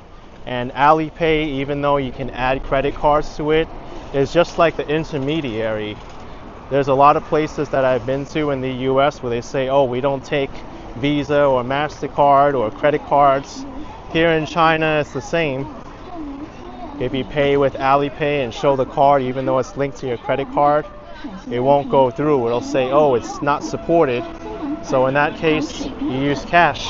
and Alipay, even though you can add credit cards to it, is just like the intermediary. There's a lot of places that I've been to in the US where they say, oh, we don't take Visa or MasterCard or credit cards. Here in China, it's the same. If you pay with Alipay and show the card, even though it's linked to your credit card, it won't go through. It'll say, oh, it's not supported. So in that case, you use cash.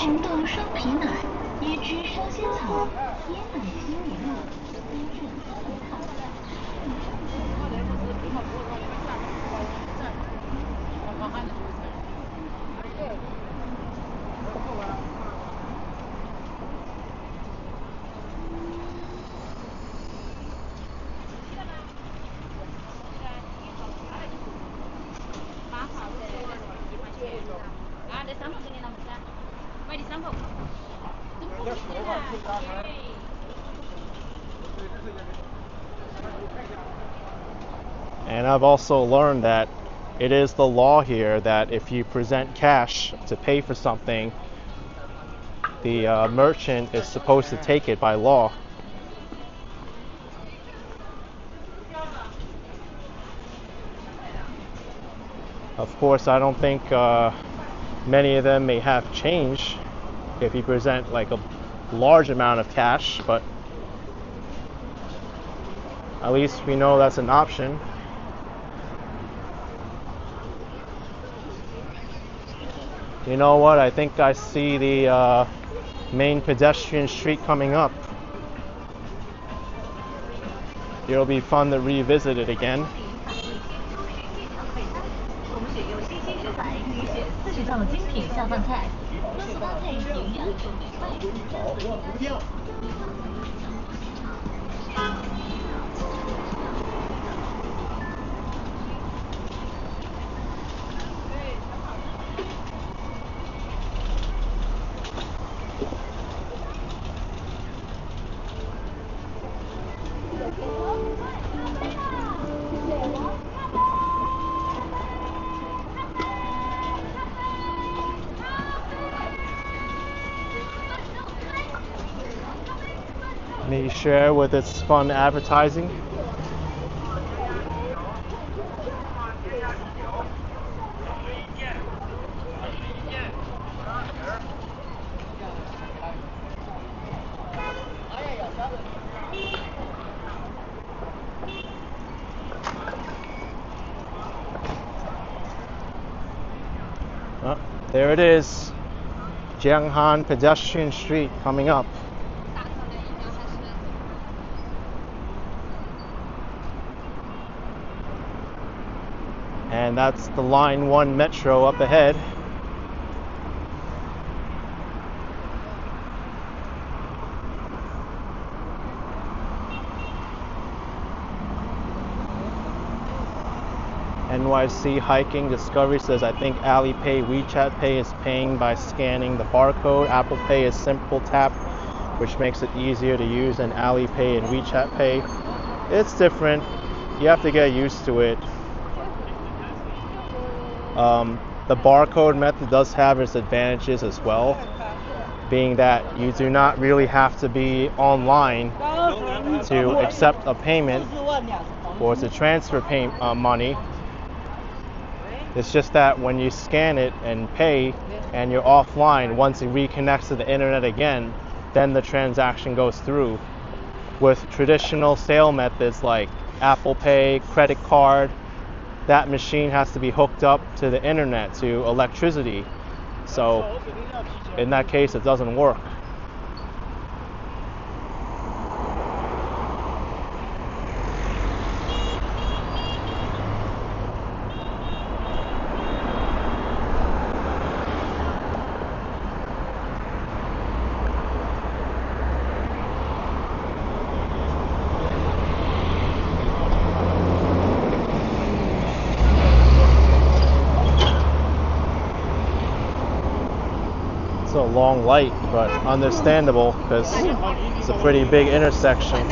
And I've also learned that it is the law here that if you present cash to pay for something, the merchant is supposed to take it by law. Of course, I don't think many of them may have change if you present like a large amount of cash, but at least we know that's an option. You know what? I think I see the main pedestrian street coming up. It'll be fun to revisit it again. May share with its fun advertising. There it is, Jianghan Pedestrian Street coming up. And that's the Line 1 Metro up ahead. NYC Hiking Discovery says, I think Alipay, WeChat Pay is paying by scanning the barcode. Apple Pay is simple tap, which makes it easier to use than Alipay and WeChat Pay. It's different. You have to get used to it. The barcode method does have its advantages as well, being that you do not really have to be online to accept a payment or to transfer money. It's just that when you scan it and pay and you're offline, once it reconnects to the internet again, then the transaction goes through. With traditional sale methods like Apple Pay, credit card, that machine has to be hooked up to the internet, to electricity. So in that case, it doesn't work. A long light, but understandable because it's a pretty big intersection.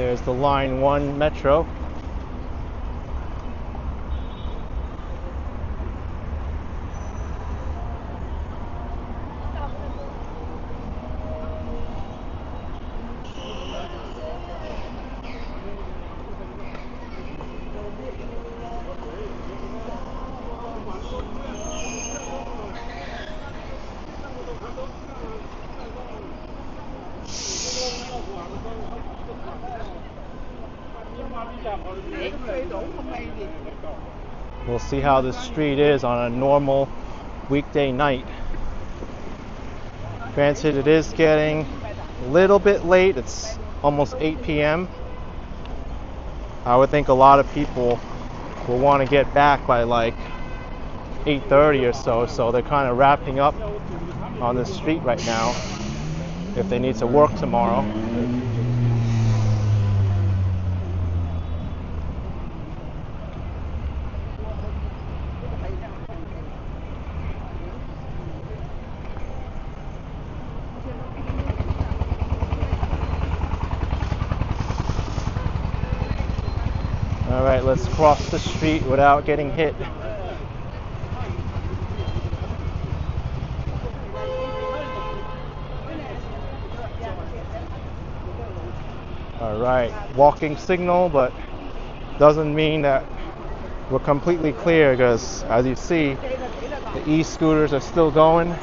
There's the Line 1 metro. We'll see how this street is on a normal weekday night. Granted, it is getting a little bit late. It's almost 8 p.m. I would think a lot of people will want to get back by like 8:30 or so, so they're kind of wrapping up on the street right now if they need to work tomorrow. All right, let's cross the street without getting hit. All right, walking signal, but doesn't mean that we're completely clear because, as you see, the e-scooters are still going.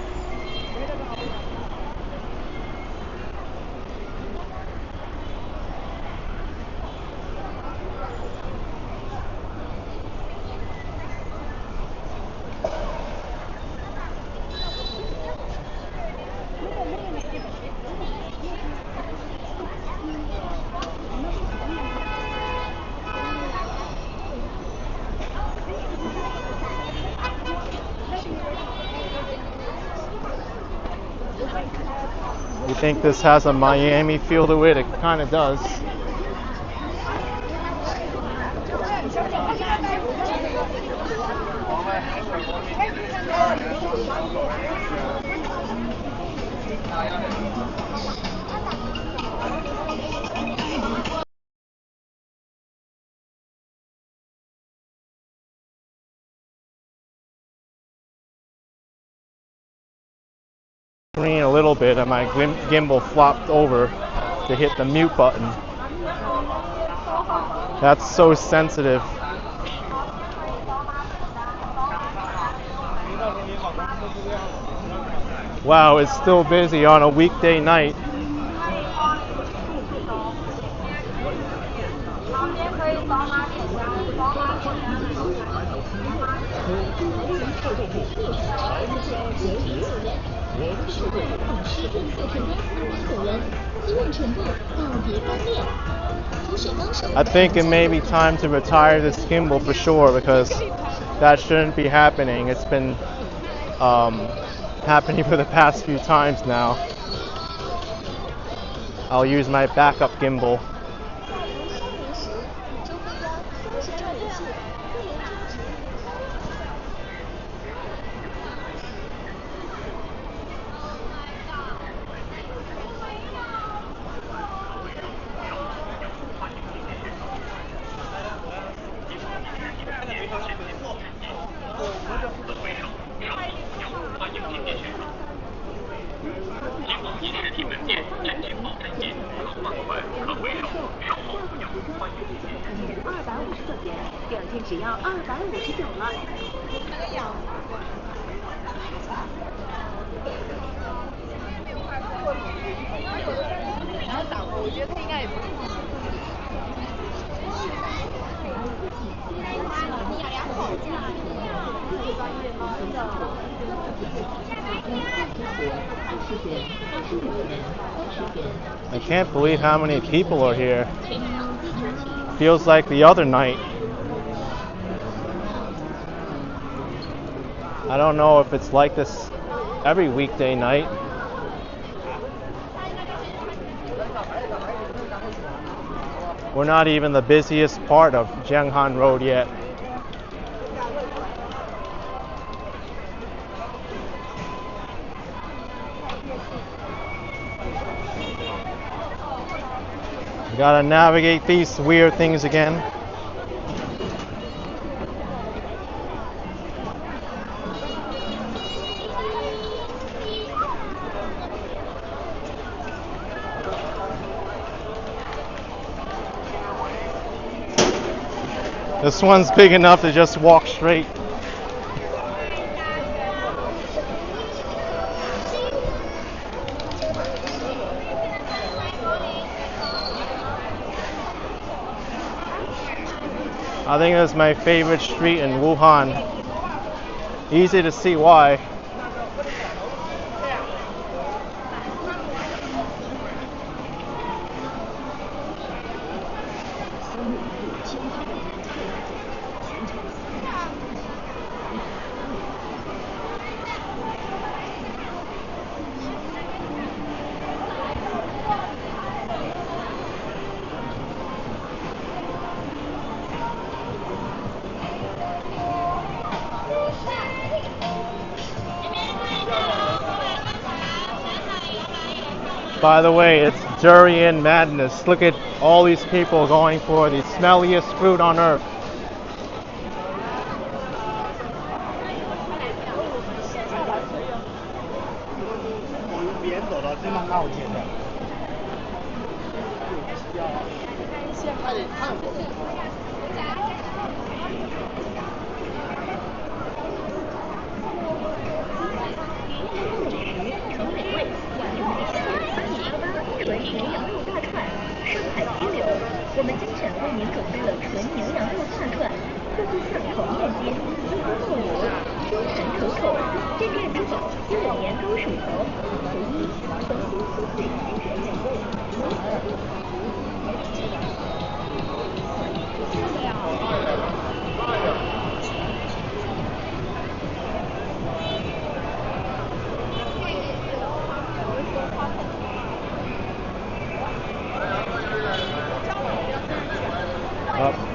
You think this has a Miami feel to it? It kind of does. Screen a little bit and my gimbal flopped over to hit the mute button. That's so sensitive. Wow, it's still busy on a weekday night. I think it may be time to retire this gimbal for sure because that shouldn't be happening. It's been happening for the past few times now. I'll use my backup gimbal. I can't believe how many people are here. Feels like the other night. I don't know if it's like this every weekday night. We're not even the busiest part of Jianghan Road yet. Gotta navigate these weird things again. This one's big enough to just walk straight. I think it's my favorite street in Wuhan. Easy to see why. By the way, it's durian madness. Look at all these people going for the smelliest fruit on earth.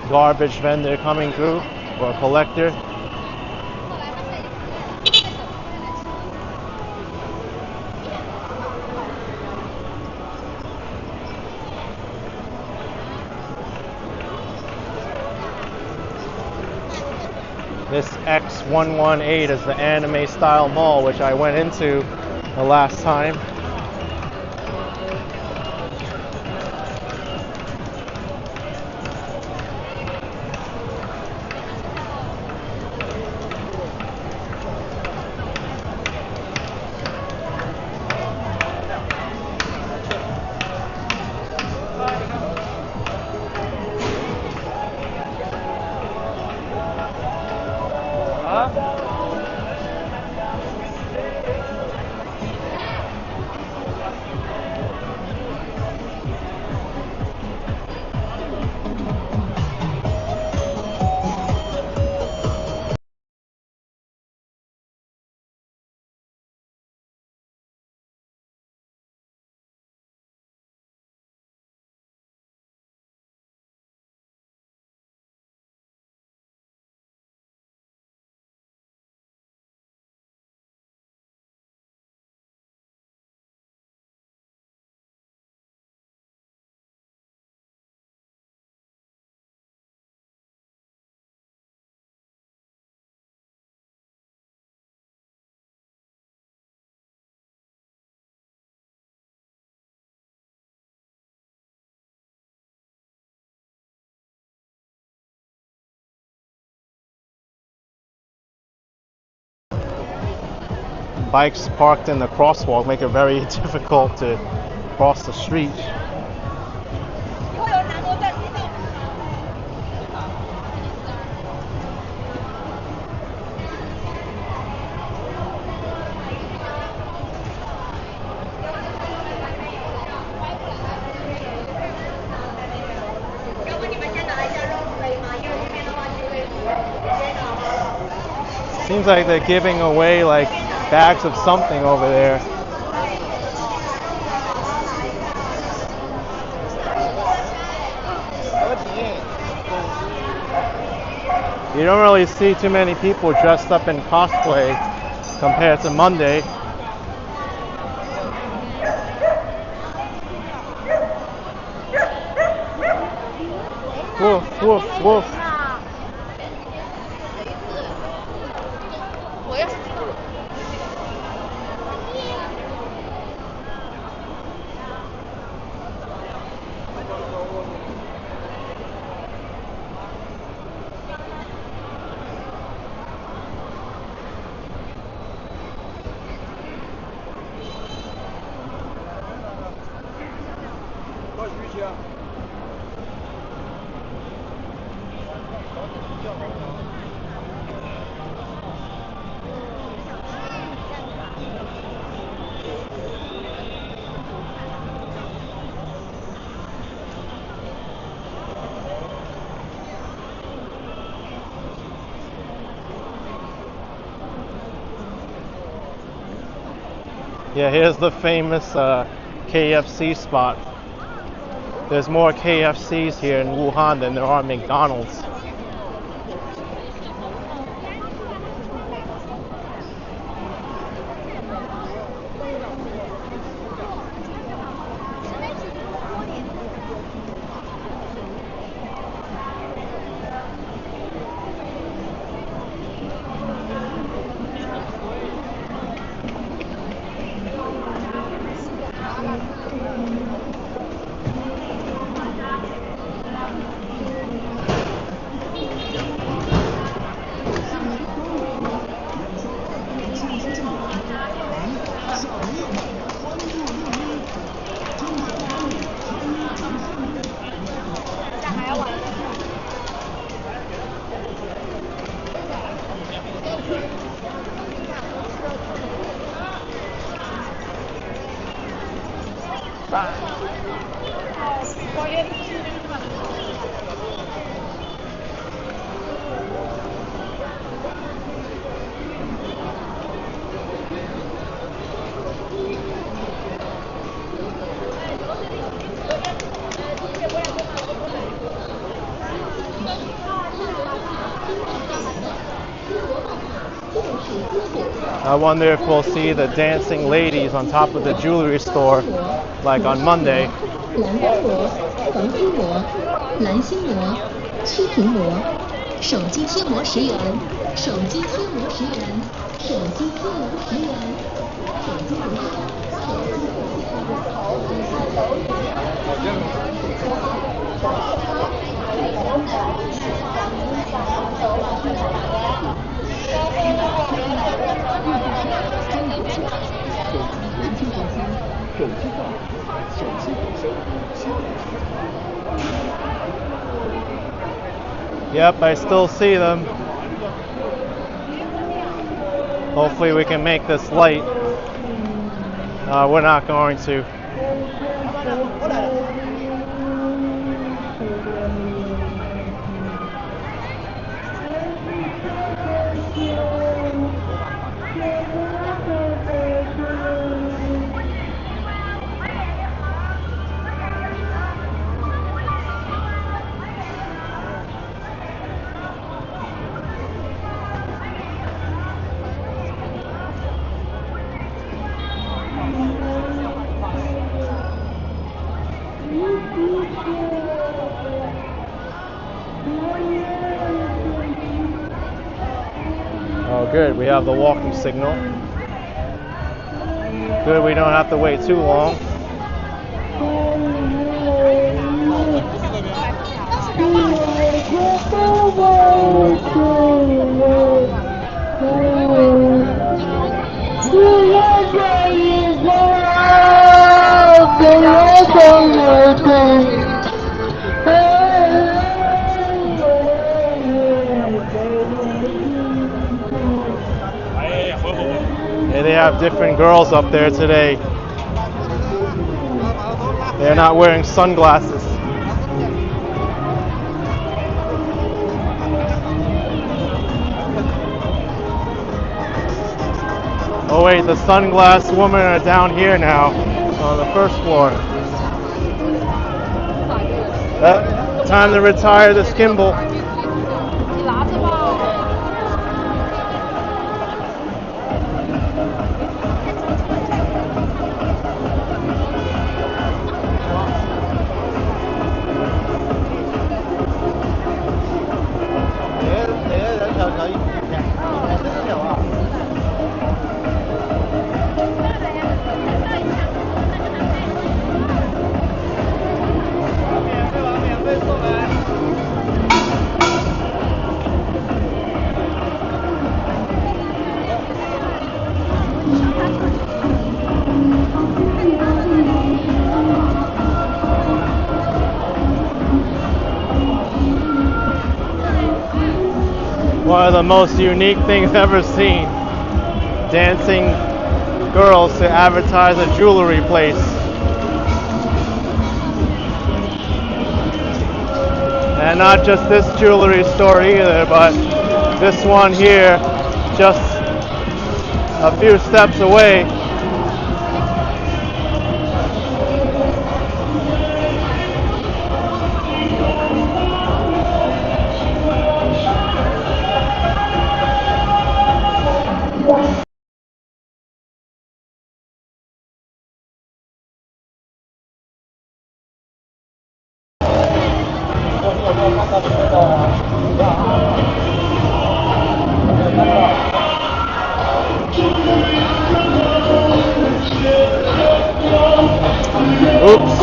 Garbage vendor coming through, or a collector. This X118 is the anime style mall which I went into the last time. Bikes parked in the crosswalk make it very difficult to cross the street. Seems like they're giving away like bags of something over there. You don't really see too many people dressed up in cosplay compared to Monday. Woof, woof, woof. Yeah, here's the famous KFC spot. There's more KFCs here in Wuhan than there are McDonald's. I wonder if we'll see the dancing ladies on top of the jewelry store like on Monday. 蓝光膜、黄贴膜、蓝心膜、曲屏膜、手机贴膜10元，手机贴膜10元，手机贴膜10元，手机贴膜。Yep, I still see them. Hopefully we can make this light. We're not going to. Oh, good, we have the walking signal. Good, we don't have to wait too long. Yeah, they have different girls up there today. They're not wearing sunglasses. Oh wait, the sunglass women are down here now, on the first floor. Time to retire this gimbal. one of the most unique things I've ever seen. Dancing girls to advertise a jewelry place. And not just this jewelry store either, but this one here, just a few steps away. Oops.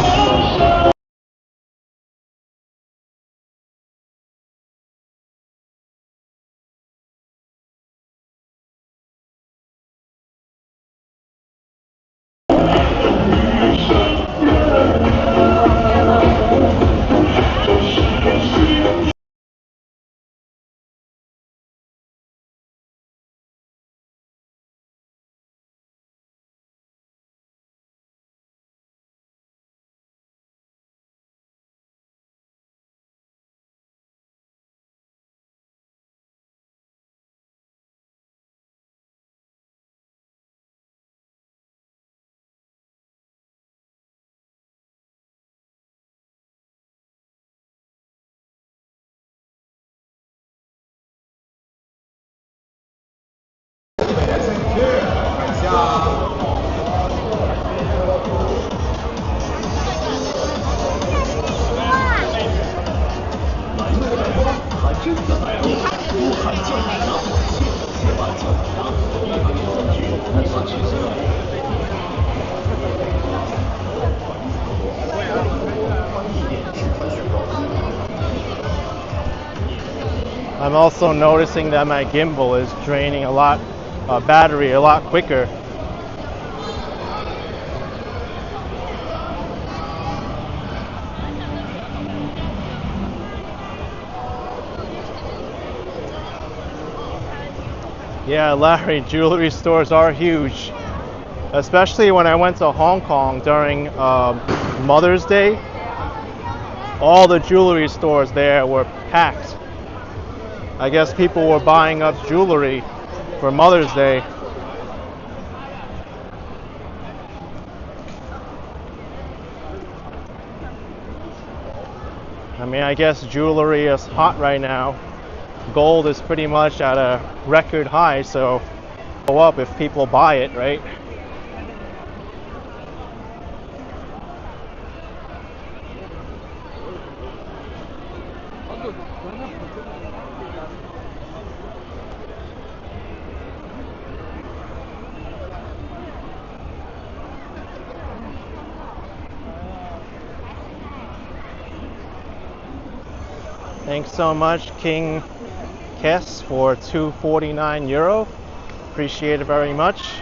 I'm also noticing that my gimbal is draining a lot, battery a lot quicker. Yeah, Larry, jewelry stores are huge, especially when I went to Hong Kong during Mother's Day. All the jewelry stores there were packed. I guess people were buying up jewelry for Mother's Day. I mean, I guess jewelry is hot right now. Gold is pretty much at a record high, so go up if people buy it, right? Thanks so much, King Kess, for €249. Appreciate it very much.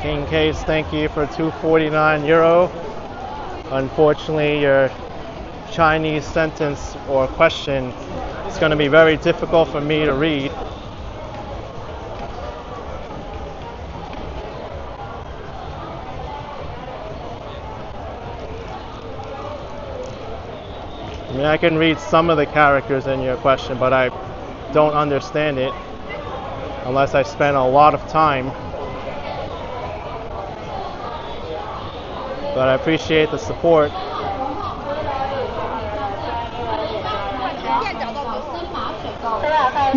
King Case, thank you for €249. Unfortunately, your Chinese sentence or question is going to be very difficult for me to read. I mean, I can read some of the characters in your question, but I don't understand it unless I spend a lot of time. But I appreciate the support.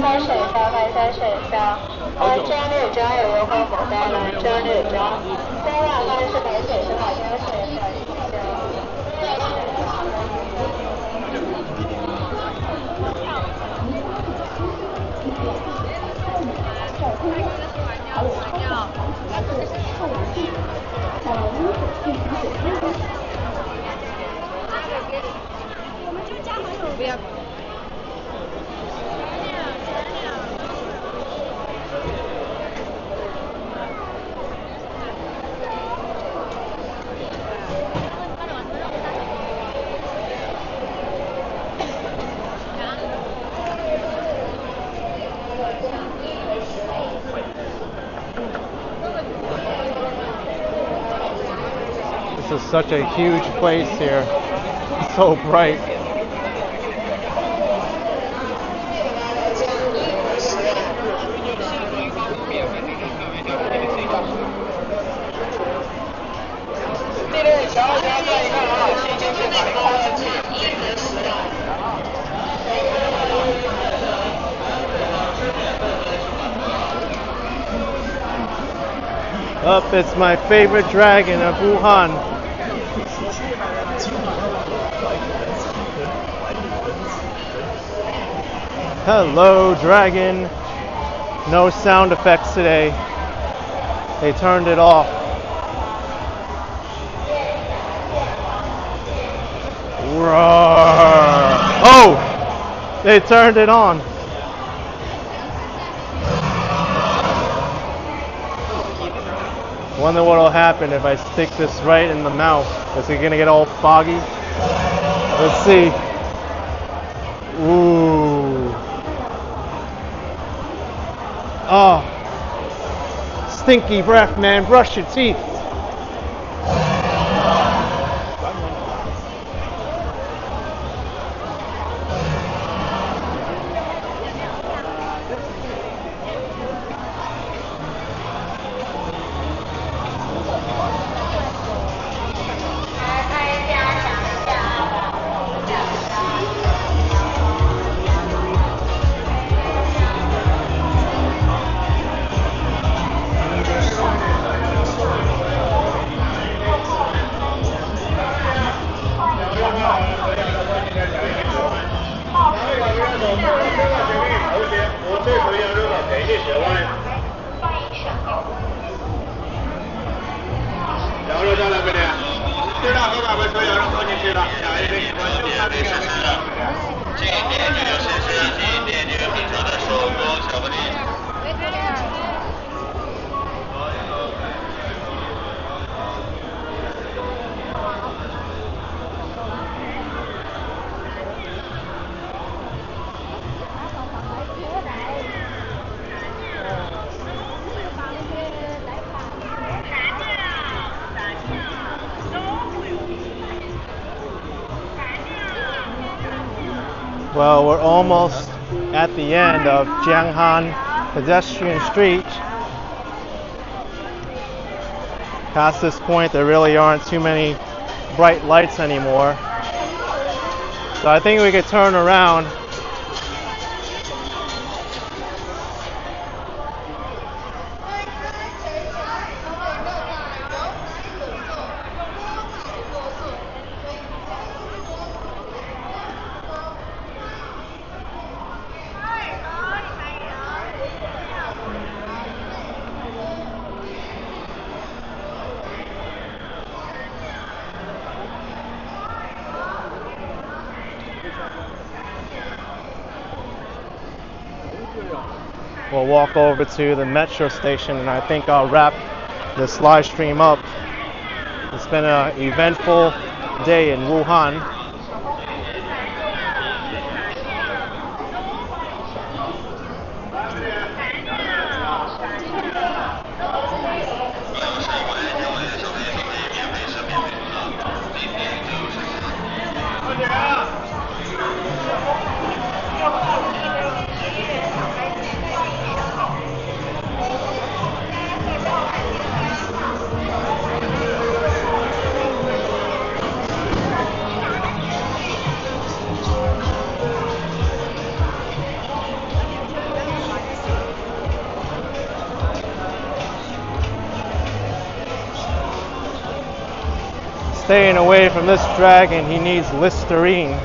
翻水上，翻山水上。张六张有文化牡丹来，张六张。三万万是白水上，山水上。不要。This is such a huge place here. So bright. Up, it's my favorite dragon of Wuhan. Hello, dragon. No sound effects today. They turned it off. Roar. Oh! They turned it on. Wonder what'll happen if I stick this right in the mouth. Is it gonna get all foggy? Let's see. Ooh. Oh. Stinky breath, man. Brush your teeth. Well, we're almost at the end of Jianghan Pedestrian Street. Past this point, there really aren't too many bright lights anymore. So I think we could turn around. We'll walk over to the metro station and I think I'll wrap this live stream up. It's been an eventful day in Wuhan. Staying away from this dragon, he needs Listerine.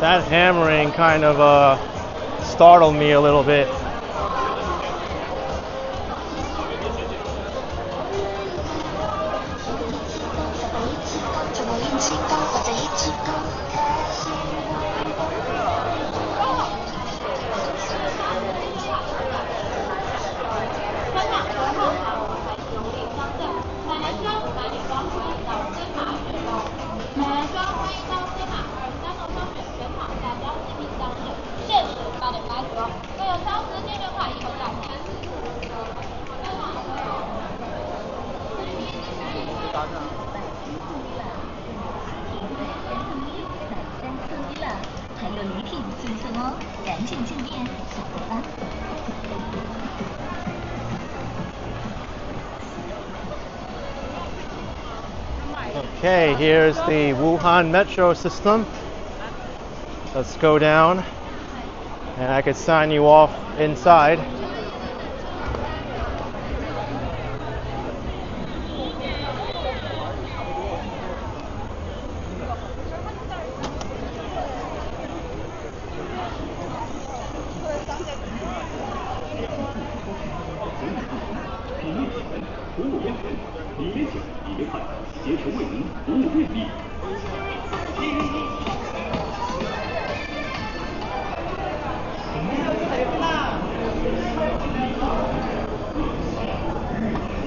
That hammering kind of startled me a little bit. Okay, here's the Wuhan metro system. Let's go down, and I could sign you off inside.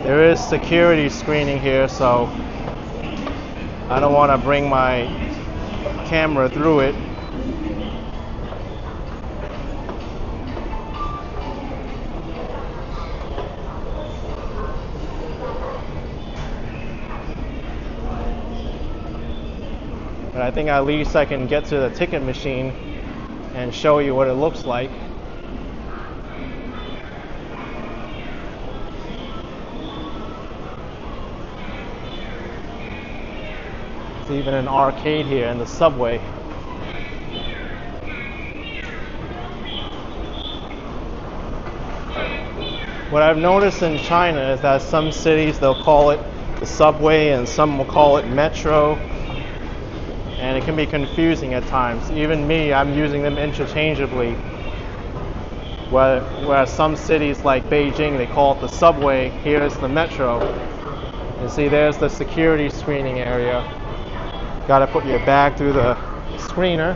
There is security screening here, so I don't want to bring my camera through it. But I think at least I can get to the ticket machine and show you what it looks like. There's even an arcade here in the subway. What I've noticed in China is that some cities they'll call it the subway and some will call it metro. And it can be confusing at times. Even me, I'm using them interchangeably. Whereas some cities like Beijing, they call it the subway, here's the metro. You see, there's the security screening area. Gotta put your bag through the screener.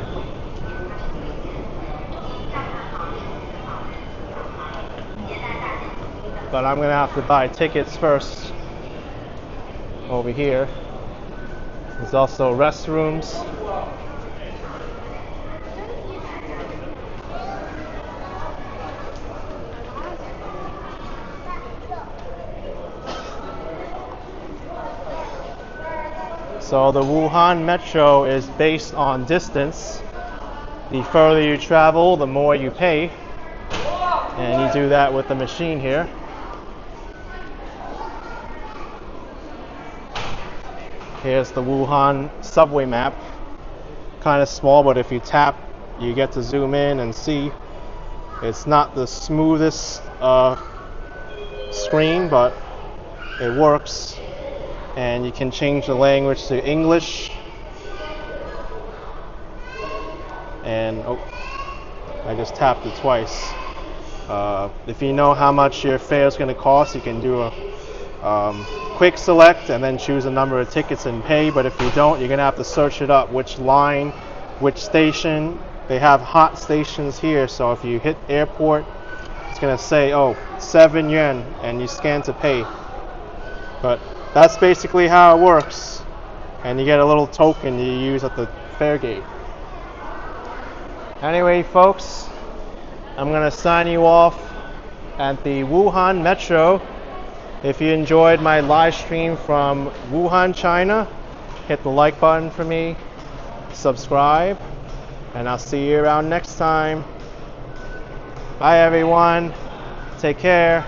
But I'm gonna have to buy tickets first over here. There's also restrooms. So the Wuhan metro is based on distance. The further you travel, the more you pay. And you do that with the machine here. Here's the Wuhan subway map. Kind of small, but if you tap, you get to zoom in and see. It's not the smoothest screen, but it works. And you can change the language to English. And oh, I just tapped it twice. If you know how much your fare is going to cost, you can do a quick select and then choose a number of tickets and pay, but if you don't, you're gonna have to search it up, which line, which station. They have hot stations here, so if you hit airport, it's gonna say, oh, 7 yuan, and you scan to pay. But that's basically how it works, and you get a little token you use at the fare gate. Anyway, folks, I'm gonna sign you off at the Wuhan Metro. If you enjoyed my live stream from Wuhan, China, hit the like button for me, subscribe, and I'll see you around next time. Bye everyone, take care.